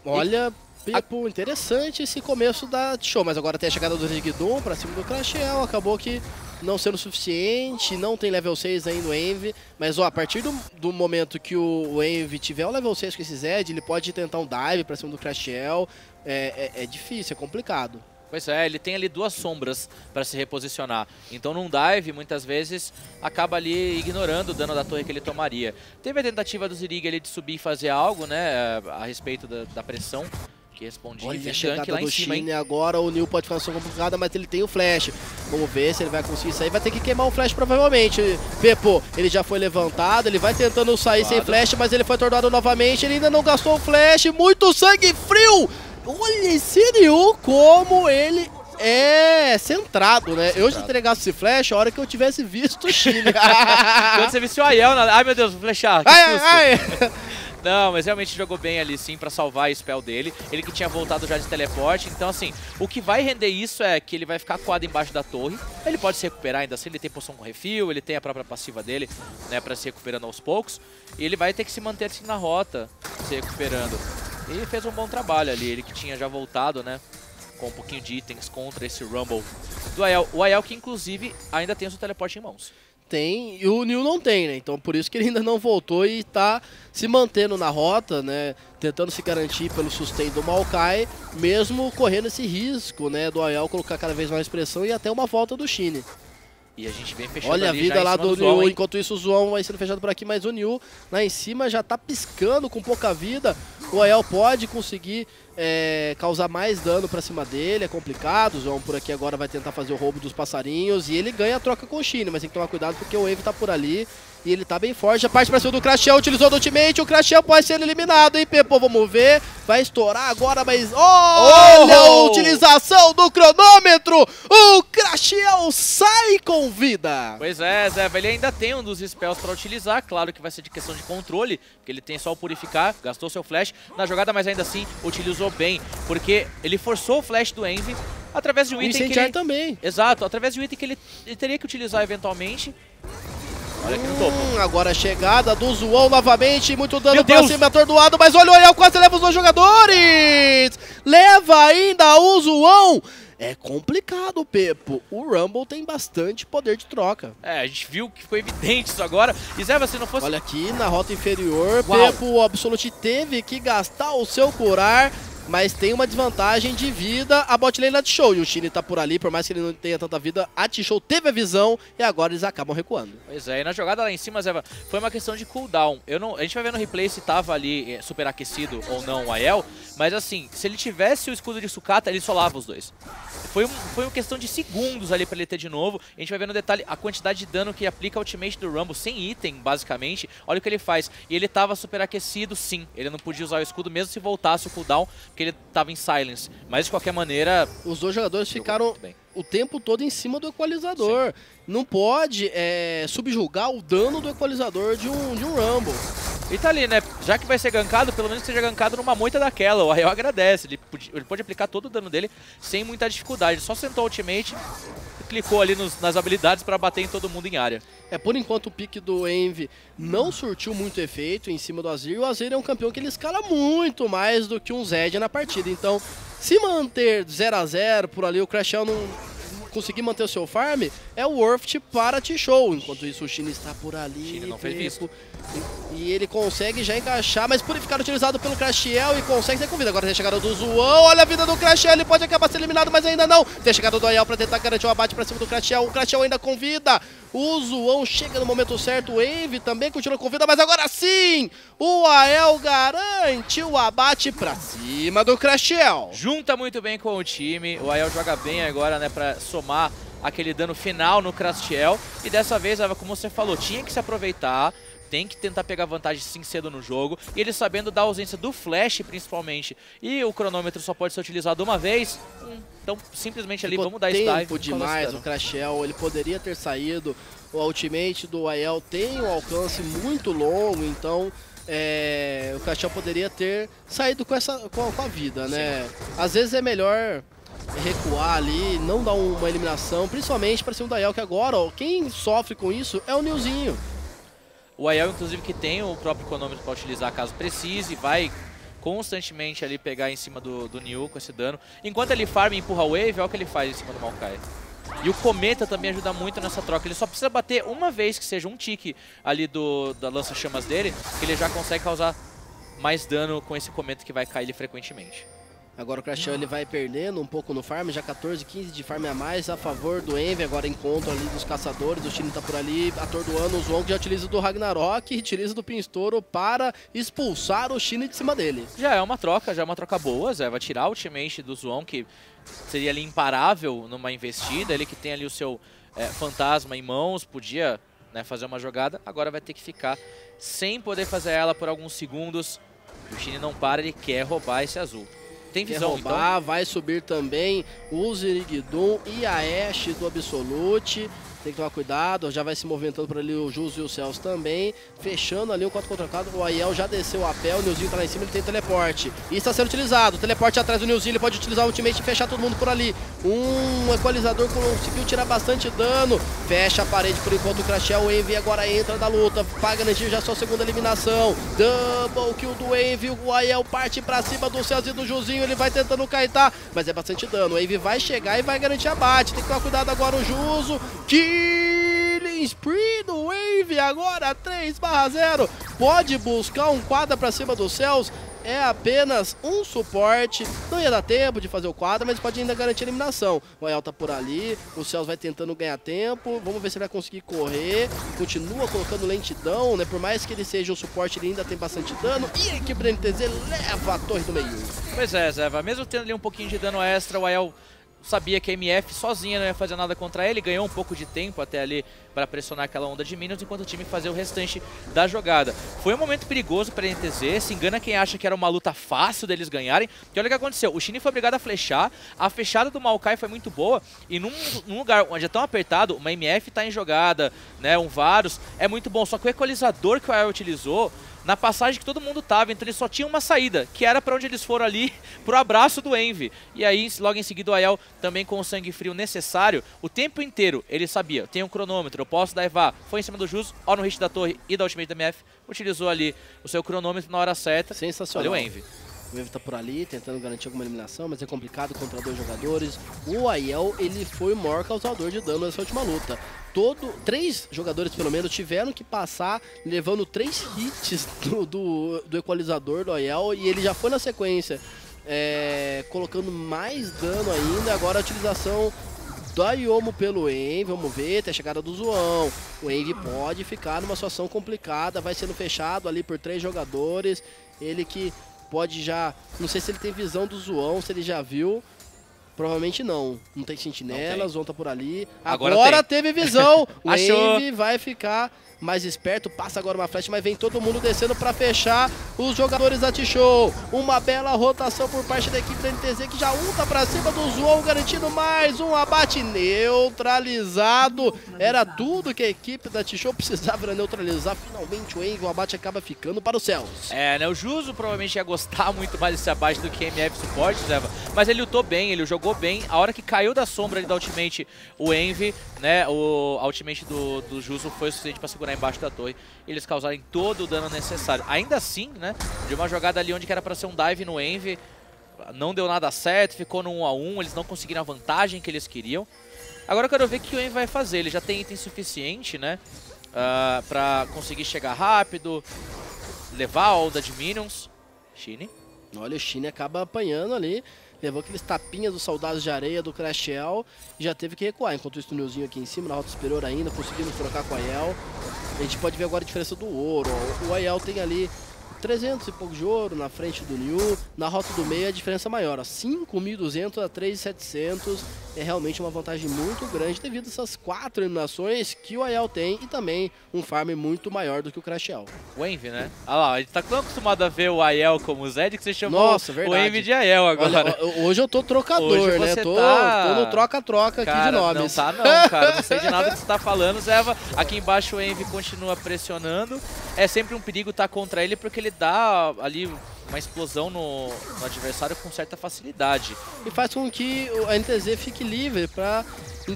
Olha, Pepo, interessante esse começo da show, mas agora tem a chegada do Zirigdum pra cima do Crashel, acabou que não sendo suficiente, não tem level 6 ainda no Envy, mas ó, a partir do momento que o Envy tiver o level 6 com esse Zed, ele pode tentar um dive pra cima do Crashel, é difícil, é complicado. Pois é, ele tem ali 2 sombras para se reposicionar. Então num dive, muitas vezes, acaba ali ignorando o dano da torre que ele tomaria. Teve a tentativa do Zirig ali de subir e fazer algo, né, a respeito da pressão. Que respondia. Olha a chegada do Shine agora, o Niu pode ficar complicada, mas ele tem o flash. Vamos ver se ele vai conseguir sair, vai ter que queimar o flash provavelmente. Pepo, ele já foi levantado, ele vai tentando sair sem flash, mas ele foi tornado novamente, ele ainda não gastou o flash, muito sangue frio! Olha esse Niu, como ele é centrado, né? Eu já entregasse esse flash a hora que eu tivesse visto o Shine. Quando você viu o Aiel, ai meu Deus, vou flashar, que susto. Não, mas realmente jogou bem ali sim pra salvar a spell dele. Ele que tinha voltado já de teleporte. Então assim, o que vai render isso é que ele vai ficar coado embaixo da torre. Ele pode se recuperar ainda assim, ele tem poção com refil, ele tem a própria passiva dele, né, pra se recuperando aos poucos. E ele vai ter que se manter assim na rota, se recuperando. E fez um bom trabalho ali, ele que tinha já voltado, né, com um pouquinho de itens contra esse Rumble do Aiel. O Aiel que inclusive ainda tem o seu teleporte em mãos. Tem, e o Niu não tem, né? Então por isso que ele ainda não voltou e tá se mantendo na rota, né? Tentando se garantir pelo sustain do Maokai, mesmo correndo esse risco, né? Do Aiel colocar cada vez mais pressão e até uma volta do Shine. E a gente vem fechando. Olha a vida lá do Niu, enquanto isso o Zoão vai sendo fechado por aqui, mas o Niu lá em cima já tá piscando com pouca vida. O Aiel pode conseguir causar mais dano pra cima dele, é complicado. O Zoão por aqui agora vai tentar fazer o roubo dos passarinhos e ele ganha a troca com o Shine, mas tem que tomar cuidado porque o Wave tá por ali. E ele tá bem forte, a parte pra cima do Crashel, utilizou o ultimate, o Crashel pode ser eliminado, hein, Pepo, vamos ver, vai estourar agora, mas olha a utilização do cronômetro, o Crashel sai com vida. Pois é, Zé, ele ainda tem um dos spells pra utilizar, claro que vai ser de questão de controle, porque ele tem só o purificar, gastou seu flash na jogada, mas ainda assim utilizou bem, porque ele forçou o flash do Envy através de um item que ele... também. Exato, através de um item que ele teria que utilizar eventualmente. Olha aqui no topo. Agora a chegada do Zoão novamente, muito dano pra cima, atordoado, mas olha o Aiel, quase leva os 2 jogadores! Leva ainda o Zoão! É complicado, Pepo. O Rumble tem bastante poder de troca. A gente viu que ficou evidente isso agora. E Zé, se não fosse... Olha aqui na rota inferior, Pepo, o Absolute teve que gastar o seu curar, mas tem uma desvantagem de vida a bot lane da T-Show. E o Shine tá por ali, por mais que ele não tenha tanta vida, a T-Show teve a visão e agora eles acabam recuando. Pois é, e na jogada lá em cima, Zé, foi uma questão de cooldown. A gente vai ver no replay se tava ali superaquecido ou não o Aiel, mas assim, se ele tivesse o escudo de sucata, ele solava os dois. Foi uma questão de segundos ali pra ele ter de novo. A gente vai ver no detalhe a quantidade de dano que aplica a ultimate do Rumble, sem item, basicamente. Olha o que ele faz. E ele tava superaquecido, sim. Ele não podia usar o escudo mesmo se voltasse o cooldown, porque ele tava em silence. Mas, de qualquer maneira... Os dois jogadores ficaram o tempo todo em cima do equalizador. Sim. Não pode subjugar o dano do equalizador de um Rumble. E tá ali, né? Já que vai ser gankado, pelo menos que seja gankado numa moita daquela. O Aiel agradece. Ele pode aplicar todo o dano dele sem muita dificuldade. Só sentou o ultimate e clicou ali nas habilidades pra bater em todo mundo em área. Por enquanto o pique do Envy não surtiu muito efeito em cima do Azir. O Azir é um campeão que ele escala muito mais do que um Zed na partida. Então, se manter 0 a 0 por ali, o Crashel não conseguir manter o seu farm, é o worth para T-Show. Enquanto isso, o Shinny está por ali. Shinny não fez isso. E ele consegue já encaixar, mas purificado utilizado pelo Crashiel e consegue ter com vida. Agora tem a chegada do Zoão, olha a vida do Crashiel, ele pode acabar sendo eliminado, mas ainda não. Tem a chegada do Aiel para tentar garantir o abate para cima do Crashiel, o Crashiel ainda com vida. O Zoão chega no momento certo, o Envy também continua com vida, mas agora sim, o Aiel garante o abate para cima do Crashiel. Junta muito bem com o time, o Aiel joga bem agora, né, para somar aquele dano final no Crashiel. E dessa vez, como você falou, tinha que se aproveitar. Tem que tentar pegar vantagem sim cedo no jogo. E ele sabendo da ausência do flash, principalmente. E o cronômetro só pode ser utilizado uma vez. Então, simplesmente ali, vamos dar esse dive. Tempo demais o Crashiel. Ele poderia ter saído. O ultimate do Aiel tem um alcance muito longo. Então, o Crashiel poderia ter saído com a vida, né? Sim. Às vezes é melhor recuar ali, não dar uma eliminação. Principalmente para cima do Aiel, que agora, ó, quem sofre com isso é o Nilzinho. O Aiel, inclusive, que tem o próprio cronômetro para utilizar caso precise, vai constantemente ali pegar em cima do Niu com esse dano. Enquanto ele farma e empurra a wave, olha o que ele faz em cima do Maokai. E o Cometa também ajuda muito nessa troca. Ele só precisa bater uma vez, que seja um tique ali da lança-chamas dele, que ele já consegue causar mais dano com esse Cometa que vai cair frequentemente. Agora o Crashiel ele vai perdendo um pouco no farm, já 14, 15 de farm a mais a favor do Envy. Agora encontro ali dos caçadores, o Shinny tá por ali, atordoando o Zwong, já utiliza do Ragnarok e utiliza do Pinstouro para expulsar o Shinny de cima dele. Já é uma troca boa, Zé, vai tirar o ultimate do Zwong, que seria ali imparável numa investida, ele que tem ali o seu fantasma em mãos, podia, né, fazer uma jogada, agora vai ter que ficar sem poder fazer ela por alguns segundos. O Shinny não para, ele quer roubar esse azul. Tem visão, roubar, então. Vai subir também o Zirigdum e a Ashe do Absolute. Tem que tomar cuidado, já vai se movimentando por ali o Jus e o Cels também. Fechando ali o 4 contra 4, o Aiel já desceu a pé, o Nilzinho tá lá em cima, ele tem teleporte. E está sendo utilizado, o teleporte atrás do Nilzinho, ele pode utilizar o ultimate e fechar todo mundo por ali. Um equalizador conseguiu tirar bastante dano, fecha a parede por enquanto o Crashiel. O Envy agora entra na luta, para garantir já sua segunda eliminação. Double kill do Envy, o Aiel parte pra cima do Cels e do Juzinho, ele vai tentando kaitar, mas é bastante dano. O Envy vai chegar e vai garantir abate, tem que tomar cuidado agora o Juzo, Killing Spree do Wave, agora 3/0. Pode buscar um quadra pra cima dos Cels. É apenas um suporte. Não ia dar tempo de fazer o quadra, mas pode ainda garantir a eliminação. O Aiel tá por ali. O Cels vai tentando ganhar tempo. Vamos ver se ele vai conseguir correr. Continua colocando lentidão, né? Por mais que ele seja um suporte, ele ainda tem bastante dano. E a equipe da NTZ leva a torre do meio. Pois é, Zeva. Mesmo tendo ali um pouquinho de dano extra, o Aiel sabia que a MF sozinha não ia fazer nada contra ele, ganhou um pouco de tempo até ali para pressionar aquela onda de minions, enquanto o time fazia o restante da jogada. Foi um momento perigoso para a NTZ, se engana quem acha que era uma luta fácil deles ganharem, porque olha o que aconteceu, o Shinny foi obrigado a flechar, a fechada do Maokai foi muito boa, e num lugar onde é tão apertado, uma MF tá em jogada, né, um Varus, é muito bom, só que o equalizador que o Aiel utilizou, na passagem que todo mundo tava, então eles só tinham uma saída, que era pra onde eles foram ali, pro abraço do Envy. E aí, logo em seguida, o Aiel também com o sangue frio necessário, o tempo inteiro ele sabia, tem um cronômetro, eu posso daivar, foi em cima do Jus, ó no hit da torre e da ultimate da MF, utilizou ali o seu cronômetro na hora certa. Sensacional. Olha o Envy. O Envy tá por ali, tentando garantir alguma eliminação, mas é complicado contra dois jogadores. O Aiel, ele foi o maior causador de dano nessa última luta. 3 jogadores, pelo menos, tiveram que passar levando 3 hits do equalizador do Aiel, e ele já foi na sequência colocando mais dano ainda. Agora a utilização da Yomo pelo Envy, vamos ver, tem a chegada do Zoão. O Envy pode ficar numa situação complicada, vai sendo fechado ali por 3 jogadores. Ele que pode já, não sei se ele tem visão do Zoão, se ele já viu. Provavelmente não. Não tem sentinelas, Zon tá por ali. Agora Agora teve visão. O Achou. Envy vai ficar mais esperto, passa agora uma flash, mas vem todo mundo descendo pra fechar os jogadores da T-Show. Uma bela rotação por parte da equipe da NTZ, que já ulta pra cima do Zwon, garantindo mais um abate neutralizado. Era tudo que a equipe da T-Show precisava neutralizar. Finalmente o Envy, o abate acaba ficando para os céus. É, né, o Juso provavelmente ia gostar muito mais desse abate do que MF Support, Zeva, mas ele lutou bem, ele jogou bem. A hora que caiu da sombra ali da ultimate, o Envy, né, a ultimate do Juso foi o suficiente para segurar embaixo da torre e eles causarem todo o dano necessário. Ainda assim, né, de uma jogada ali onde que era para ser um dive no Envy, não deu nada certo, ficou no 1 a 1, eles não conseguiram a vantagem que eles queriam. Agora eu quero ver o que o Envy vai fazer, ele já tem item suficiente, né, pra conseguir chegar rápido, levar a onda de minions. Shine. Olha, o Shine acaba apanhando ali. Levou aqueles tapinhas dos soldados de areia do Crashel e já teve que recuar. Enquanto isso, o Nilzinho aqui em cima, na rota superior ainda, conseguindo trocar com a Aiel. A gente pode ver agora a diferença do ouro. O Aiel tem ali 300 e pouco de ouro na frente do Niu. Na rota do meio a diferença maior, 5.200 a 3.700. É realmente uma vantagem muito grande devido a essas 4 eliminações que o Aiel tem e também um farm muito maior do que o Crashel. O Envy, né? Olha lá, a gente tá tão acostumado a ver o Aiel como o Zed que você chamou. Nossa, o Envy de Aiel agora. Olha, hoje eu tô trocador, Hoje né? você Tô no troca-troca aqui de nomes. Não tá não, cara. Não sei de nada que você tá falando, Zeva. Aqui embaixo o Envy continua pressionando. É sempre um perigo estar contra ele porque ele dá ali uma explosão no adversário com certa facilidade. E faz com que a NTZ fique livre para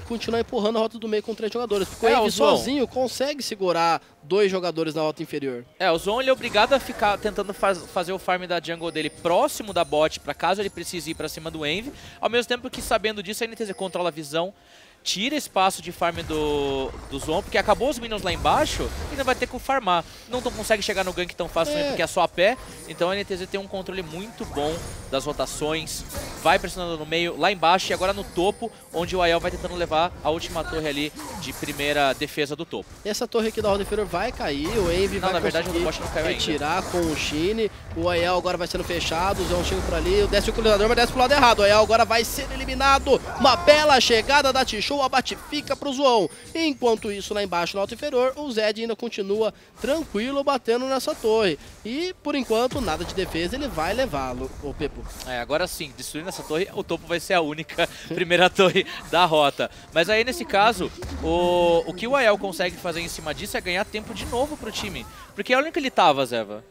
continuar empurrando a rota do meio com 3 jogadores. Porque o Envy sozinho consegue segurar 2 jogadores na rota inferior. O Zon ele é obrigado a ficar tentando fazer o farm da jungle dele próximo da bot, para caso ele precise ir para cima do Envy. Ao mesmo tempo que, sabendo disso, a NTZ controla a visão, tira espaço de farm do Zon, porque acabou os minions lá embaixo e não vai ter que farmar. Não consegue chegar no gank tão fácil porque é só a pé. Então a NTZ tem um controle muito bom das rotações, vai pressionando no meio, lá embaixo e agora no topo, onde o Aiel vai tentando levar a última torre ali de primeira defesa do topo. Essa torre aqui da roda inferior vai cair, o Envy vai conseguir retirar com o Shine. O Aiel agora vai sendo fechado, o Zon chega por ali, desce o colonizador, mas desce pro lado errado. O Aiel agora vai ser eliminado. Uma bela chegada da T-Show, o abate fica pro Zwon. Enquanto isso, lá embaixo, na alta inferior, o Zed ainda continua tranquilo batendo nessa torre. E, por enquanto, nada de defesa, ele vai levá-lo, o Pepo. Agora sim, destruindo essa torre, o topo vai ser a única primeira torre da rota. Mas aí, nesse caso, o que o Aiel consegue fazer em cima disso é ganhar tempo de novo pro time. Porque olha onde ele tava, Zeva.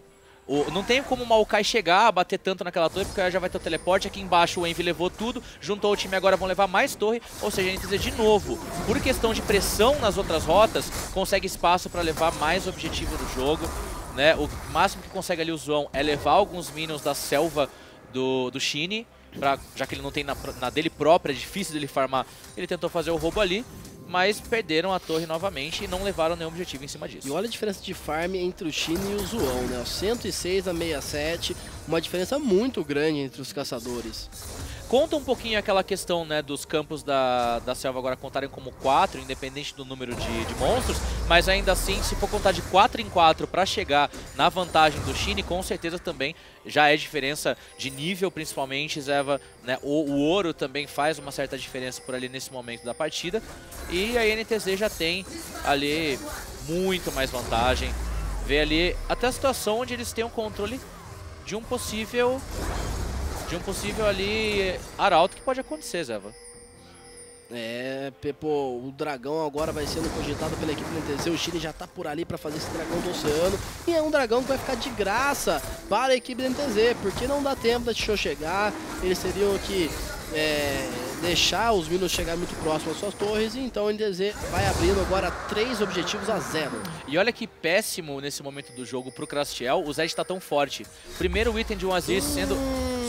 Não tem como o Maokai chegar a bater tanto naquela torre, porque já vai ter o teleporte. Aqui embaixo o Envy levou tudo, juntou o time, agora vão levar mais torre. Ou seja, a NTZ de novo, por questão de pressão nas outras rotas, consegue espaço para levar mais objetivo do jogo, né? O máximo que consegue ali o Zwon é levar alguns minions da selva do Shine, já que ele não tem na dele própria, é difícil dele farmar. Ele tentou fazer o roubo ali, mas perderam a torre novamente e não levaram nenhum objetivo em cima disso. E olha a diferença de farm entre o Shine e o Zwon, né? 106 a 67, uma diferença muito grande entre os caçadores. Conta um pouquinho aquela questão, né, dos campos da selva agora contarem como 4, independente do número de monstros, mas ainda assim, se for contar de 4 em 4 para chegar na vantagem do Shine, com certeza também já é diferença de nível, principalmente, Zeva, né? O ouro também faz uma certa diferença por ali nesse momento da partida, e a NTZ já tem ali muito mais vantagem. Vê ali até a situação onde eles têm o controle de um possível ali arauto que pode acontecer, Zeva. Pepo, o dragão agora vai sendo cogitado pela equipe do NTZ. O Shine já tá por ali para fazer esse dragão do oceano. E é um dragão que vai ficar de graça para a equipe do NTZ, porque não dá tempo da T-Show chegar. Eles teriam que deixar os minions chegar muito próximo às suas torres. E então o NTZ vai abrindo agora 3 objetivos a 0. E olha que péssimo nesse momento do jogo pro Craftiel. O Zed tá tão forte. Primeiro item de um Aziz sendo...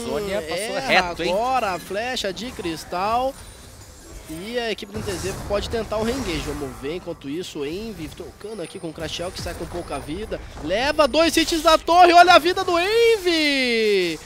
Zônia passou reto, hein? Agora a flecha de cristal. E a equipe do NTZ pode tentar o re-engage. Vamos ver, enquanto isso, o Envy trocando aqui com o Crashel, que sai com pouca vida. Leva 2 hits da torre, olha a vida do Envy!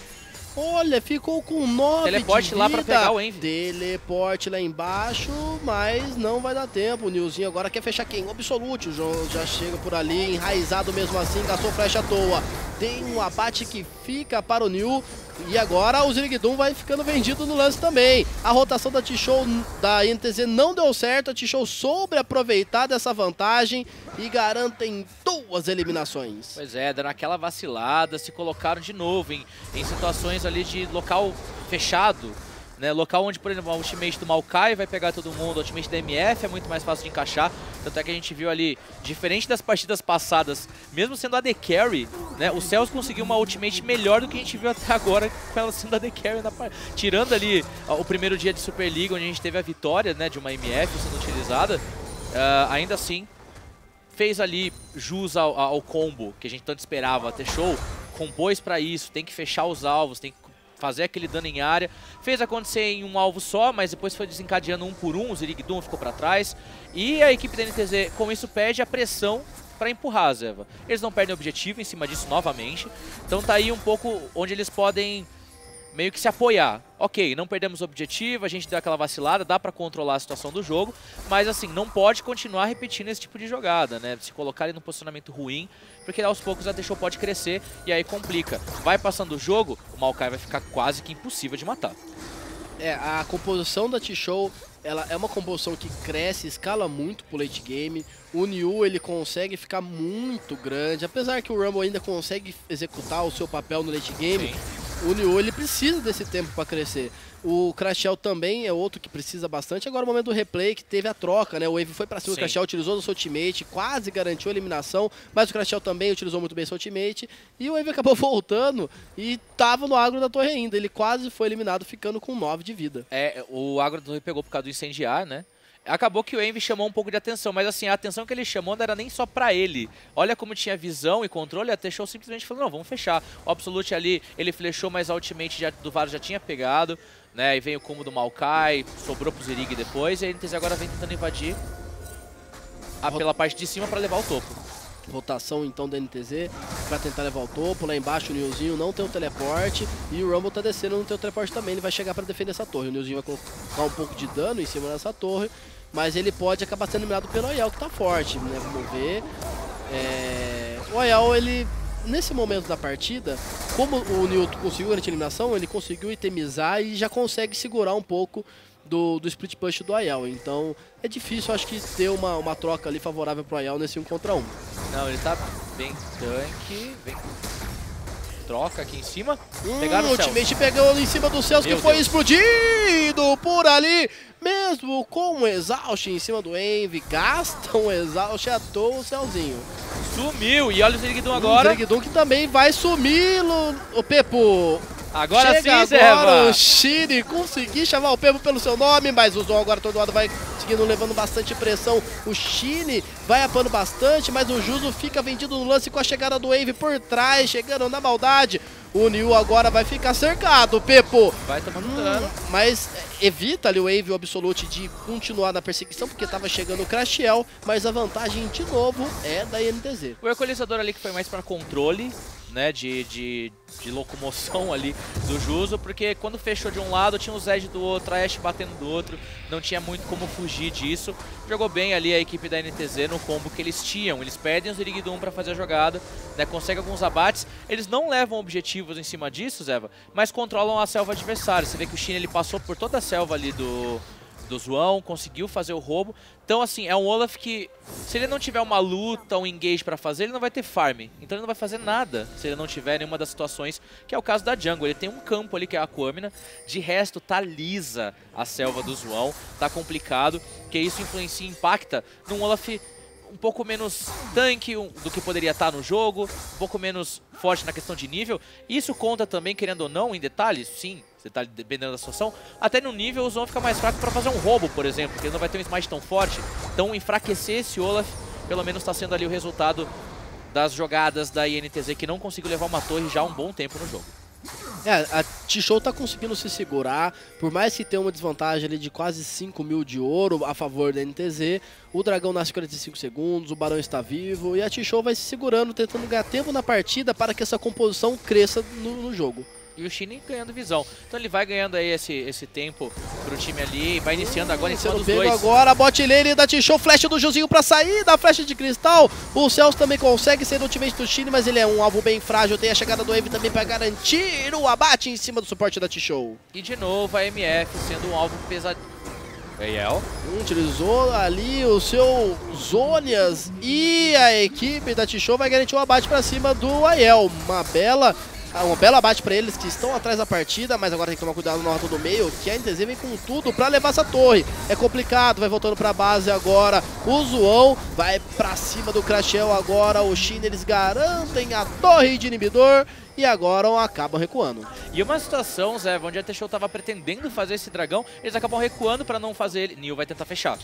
Olha, ficou com 9 teleporte de vida. Lá pra pegar o Envy. Teleporte lá embaixo, mas não vai dar tempo. O Nilzinho agora quer fechar quem? O Absolute. O João já chega por ali, enraizado mesmo assim, gastou flecha à toa. Tem um abate que fica para o Nil. E agora o Zirigdum vai ficando vendido no lance também. A rotação da T-Show da INTZ não deu certo. A T-Show soube aproveitar dessa vantagem e garantem 2 eliminações. Pois é, dando aquela vacilada, se colocaram de novo em situações ali de local fechado. Né, local onde, por exemplo, o ultimate do Maokai vai pegar todo mundo, o ultimate da MF é muito mais fácil de encaixar. Tanto é que a gente viu ali, diferente das partidas passadas, mesmo sendo a AD Carry, né, o Cells conseguiu uma ultimate melhor do que a gente viu até agora com ela sendo a AD Carry. Tirando ali o primeiro dia de Super League, onde a gente teve a vitória, né, de uma MF sendo utilizada, ainda assim fez ali jus ao combo que a gente tanto esperava. Ter show, compôs pra isso, tem que fechar os alvos, tem que fazer aquele dano em área. Fez acontecer em um alvo só, mas depois foi desencadeando um por um. O Zirigdum ficou pra trás. E a equipe da NTZ com isso perde a pressão pra empurrar, Zeva. Eles não perdem o objetivo em cima disso novamente. Então tá aí um pouco onde eles podem meio que se apoiar. Ok, não perdemos o objetivo, a gente deu aquela vacilada, dá pra controlar a situação do jogo, mas assim, não pode continuar repetindo esse tipo de jogada, né? Se colocar ele num posicionamento ruim, porque aos poucos a T-Show pode crescer e aí complica. Vai passando o jogo, o Maokai vai ficar quase que impossível de matar. A composição da T-Show, ela é uma composição que cresce, escala muito pro late game. O Niu, ele consegue ficar muito grande, apesar que o Rumble ainda consegue executar o seu papel no late game. Sim. O Niu, ele precisa desse tempo para crescer. O Crashel também é outro que precisa bastante. Agora o momento do replay, que teve a troca, né? O Wave foi para cima, Sim. O Crashel utilizou o seu ultimate, quase garantiu a eliminação, mas o Crashel também utilizou muito bem seu ultimate. E o Wave acabou voltando e tava no agro da torre ainda. Ele quase foi eliminado, ficando com 9 de vida. O agro da torre pegou por causa do incendiar, né? Acabou que o Envy chamou um pouco de atenção, mas assim, a atenção que ele chamou não era nem só pra ele. Olha como tinha visão e controle, a T-Show simplesmente falou, não, vamos fechar. O Absolute ali, ele flechou, mas a ultimate do Varus já tinha pegado, né? E vem o combo do Maokai, sobrou pro Zirig depois, e a NTZ agora vem tentando invadir pela parte de cima pra levar o topo. Rotação então da NTZ pra tentar levar o topo. Lá embaixo o Nilzinho não tem o teleporte e o Rumble tá descendo, não tem o teleporte também. Ele vai chegar pra defender essa torre. O Nilzinho vai colocar um pouco de dano em cima dessa torre, mas ele pode acabar sendo eliminado pelo Oyal, que tá forte, né? Vamos ver. O Oyal, ele, nesse momento da partida, como o Newton conseguiu a eliminação, ele conseguiu itemizar e já consegue segurar um pouco do split push do Oyal. Então é difícil, acho que, ter uma troca ali favorável pro Oyal nesse 1 contra 1. Não, ele tá bem tanque, bem... Troca aqui em cima. Pegaram o ultimate pegou em cima do Cells, que foi explodido por ali. Mesmo com o Exaust em cima do Envy, gasta um Exaust e atou o Cellzinho. Sumiu, e olha o Zirigdum agora. O Zirigdum que também vai sumir, o Pepo. Agora chega sim, agora o Shiri, consegui chamar o Pepo pelo seu nome, mas o Zon agora todo lado vai seguindo, levando bastante pressão. O Shine vai apando bastante, mas o Juzo fica vendido no lance com a chegada do Wave por trás, chegando na maldade. O Niu agora vai ficar cercado, Pepo. Vai tomando dano. Mas evita ali o Wave e o Absolute de continuar na perseguição, porque estava chegando o Crashel, mas a vantagem de novo é da INTZ. O equalizador ali que foi mais para controle, né, de locomoção ali do Juzo, porque quando fechou de um lado tinha o Zed do outro, a Ashe batendo do outro, não tinha muito como fugir disso. Jogou bem ali a equipe da NTZ no combo que eles tinham, eles perdem o Zirigdum para fazer a jogada, né, conseguem alguns abates, eles não levam objetivos em cima disso, Zeva, mas controlam a selva adversária. Você vê que o Shin ele passou por toda a selva ali do Zoão, conseguiu fazer o roubo. Então, assim, é um Olaf que, se ele não tiver uma luta, um engage pra fazer, ele não vai ter farm. Então ele não vai fazer nada se ele não tiver nenhuma das situações, que é o caso da jungle. Ele tem um campo ali, que é a Aquamina. De resto, tá lisa a selva do Zoão. Tá complicado, que isso influencia e impacta num Olaf um pouco menos tanque do que poderia estar no jogo, um pouco menos forte na questão de nível. Isso conta também, querendo ou não, em detalhes, sim, detalhe dependendo da situação, até no nível o Zon fica mais fraco para fazer um roubo, por exemplo, porque ele não vai ter um smite tão forte. Então enfraquecer esse Olaf, pelo menos está sendo ali o resultado das jogadas da INTZ, que não conseguiu levar uma torre já há um bom tempo no jogo. A T-Show tá conseguindo se segurar, por mais que tenha uma desvantagem ali de quase 5 mil de ouro a favor da NTZ. O Dragão nasce 45 segundos, o Barão está vivo e a T-Show vai se segurando, tentando ganhar tempo na partida para que essa composição cresça no jogo. e o Shinny ganhando visão. Então ele vai ganhando aí esse tempo pro time ali, vai iniciando agora em cima dos dois. Agora a bot lane da T-Show, flash do Juzinho pra sair da flecha de cristal. O Celso também consegue ser no ultimate do Shinny, mas ele é um alvo bem frágil. Tem a chegada do Wave também pra garantir o abate em cima do suporte da T-Show. E de novo a MF sendo um alvo pesado. Aiel. Utilizou ali o seu Zonias e a equipe da T-Show vai garantir um abate pra cima do Aiel. Um belo abate pra eles que estão atrás da partida, mas agora tem que tomar cuidado no rota do meio, que a NTZ vem com tudo pra levar essa torre. É complicado, vai voltando pra base agora. O Zoão vai pra cima do Crashel agora. O Shinny, eles garantem a torre de inibidor e agora acabam recuando. E uma situação, Zé, onde a T-Show tava pretendendo fazer esse dragão, eles acabam recuando pra não fazer ele. Nil vai tentar fechar.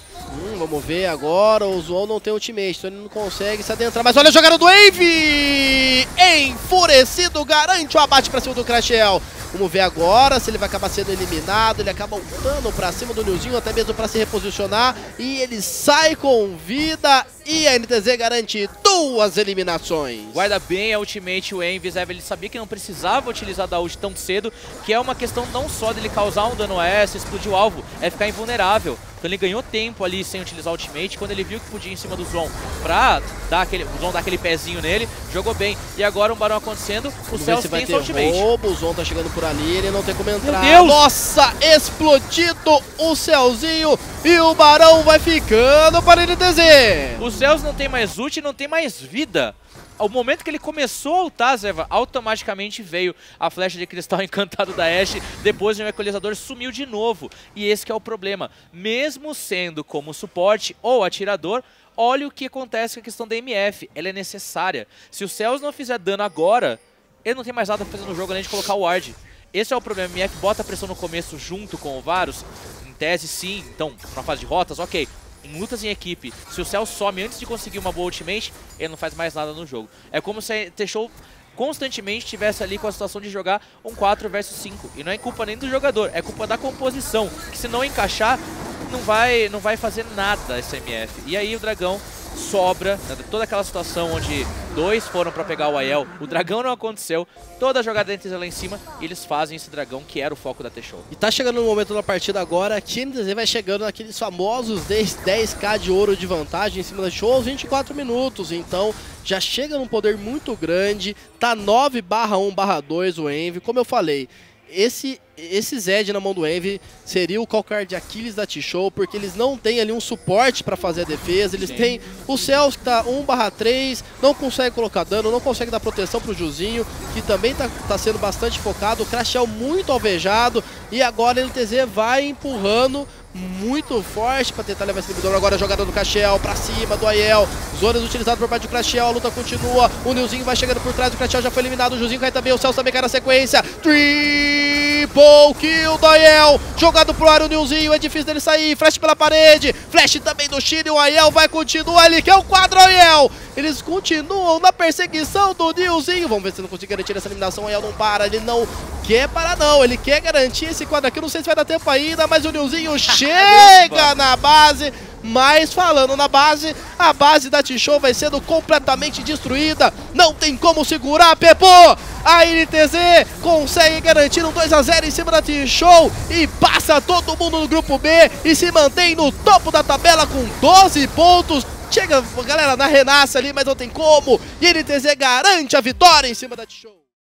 Vamos ver agora, o Zoão não tem ultimate, então ele não consegue se adentrar. Mas olha a jogada do Wave! Enfurecido, garante o abate pra cima do Crashel. Vamos ver agora se ele vai acabar sendo eliminado. Ele acaba voltando pra cima do Nilzinho, até mesmo pra se reposicionar. E ele sai com vida e a NTZ garante 2 eliminações. Guarda bem a ultimate, o Envy, Zé, ele sabia que não precisava utilizar da ult tão cedo, que é uma questão não só dele causar um dano AS, explodir o alvo, é ficar invulnerável. Então ele ganhou tempo ali sem utilizar a ultimate, quando ele viu que podia ir em cima do Zon pra dar o Zon dar aquele pezinho nele, jogou bem. E agora um barão acontecendo, o Celso tem sua ultimate. Roubo, o Zon tá chegando por ali, ele não tem como entrar. Meu Deus! Nossa, explodido o Celzinho e o barão vai ficando para a NTZ. O Celso não tem mais ult e não tem mais vida. Ao momento que ele começou a ultar, Zeva, automaticamente veio a flecha de cristal encantado da Ashe, depois o equalizador sumiu de novo. E esse que é o problema. Mesmo sendo como suporte ou atirador, olha o que acontece com a questão da MF. Ela é necessária. Se o Celso não fizer dano agora, ele não tem mais nada pra fazer no jogo além de colocar o ward. Esse é o problema. A MF bota a pressão no começo junto com o Varus. Em tese, sim. Então, na fase de rotas, ok. Em lutas em equipe, se o Celso some antes de conseguir uma boa ultimate, ele não faz mais nada no jogo. É como se a T-Show constantemente estivesse ali com a situação de jogar um 4 versus 5. E não é culpa nem do jogador, é culpa da composição. Que se não encaixar, não vai fazer nada esse MF. E aí o dragão sobra, né, toda aquela situação onde 2 foram pra pegar o Aiel, o dragão não aconteceu, toda a jogada entre lá em cima, e eles fazem esse dragão que era o foco da T-Show. E tá chegando no momento da partida agora que a NTZ vai chegando naqueles famosos 10k de ouro de vantagem em cima da T-Show aos 24 minutos, então já chega num poder muito grande, tá 9/1/2 o Envy, como eu falei. Esse Zed na mão do Envy seria o calcanhar de Aquiles da T-Show, porque eles não têm ali um suporte para fazer a defesa. Eles têm o Celso que tá 1/3, não consegue colocar dano, não consegue dar proteção pro Juzinho, que também tá sendo bastante focado. O Crashel muito alvejado e agora a NTZ vai empurrando muito forte para tentar levar esse inibidor. Agora a jogada do Crashel pra cima do Aiel. Zonas utilizado por parte do Crashel, a luta continua. O Nilzinho vai chegando por trás, o Crashel já foi eliminado, o Juzinho cai também, o Celso também cai na sequência. Triple kill do Aiel, jogado pro ar o Nilzinho, é difícil dele sair, flash pela parede, flash também do Shinny, o Aiel vai continuar ali, que é o quadro Aiel. Eles continuam na perseguição do Nilzinho, vamos ver se não consegue garantir essa eliminação. O Aiel não para, ele não quer parar não, ele quer garantir esse quadro aqui, não sei se vai dar tempo ainda, mas o Nilzinho chega na base. Mas falando na base, a base da T-Show vai sendo completamente destruída. Não tem como segurar, Pepo! A NTZ consegue garantir um 2x0 em cima da T-Show e passa todo mundo no grupo B e se mantém no topo da tabela com 12 pontos. Chega, galera, na Renasce ali, mas não tem como. E a NTZ garante a vitória em cima da T-Show.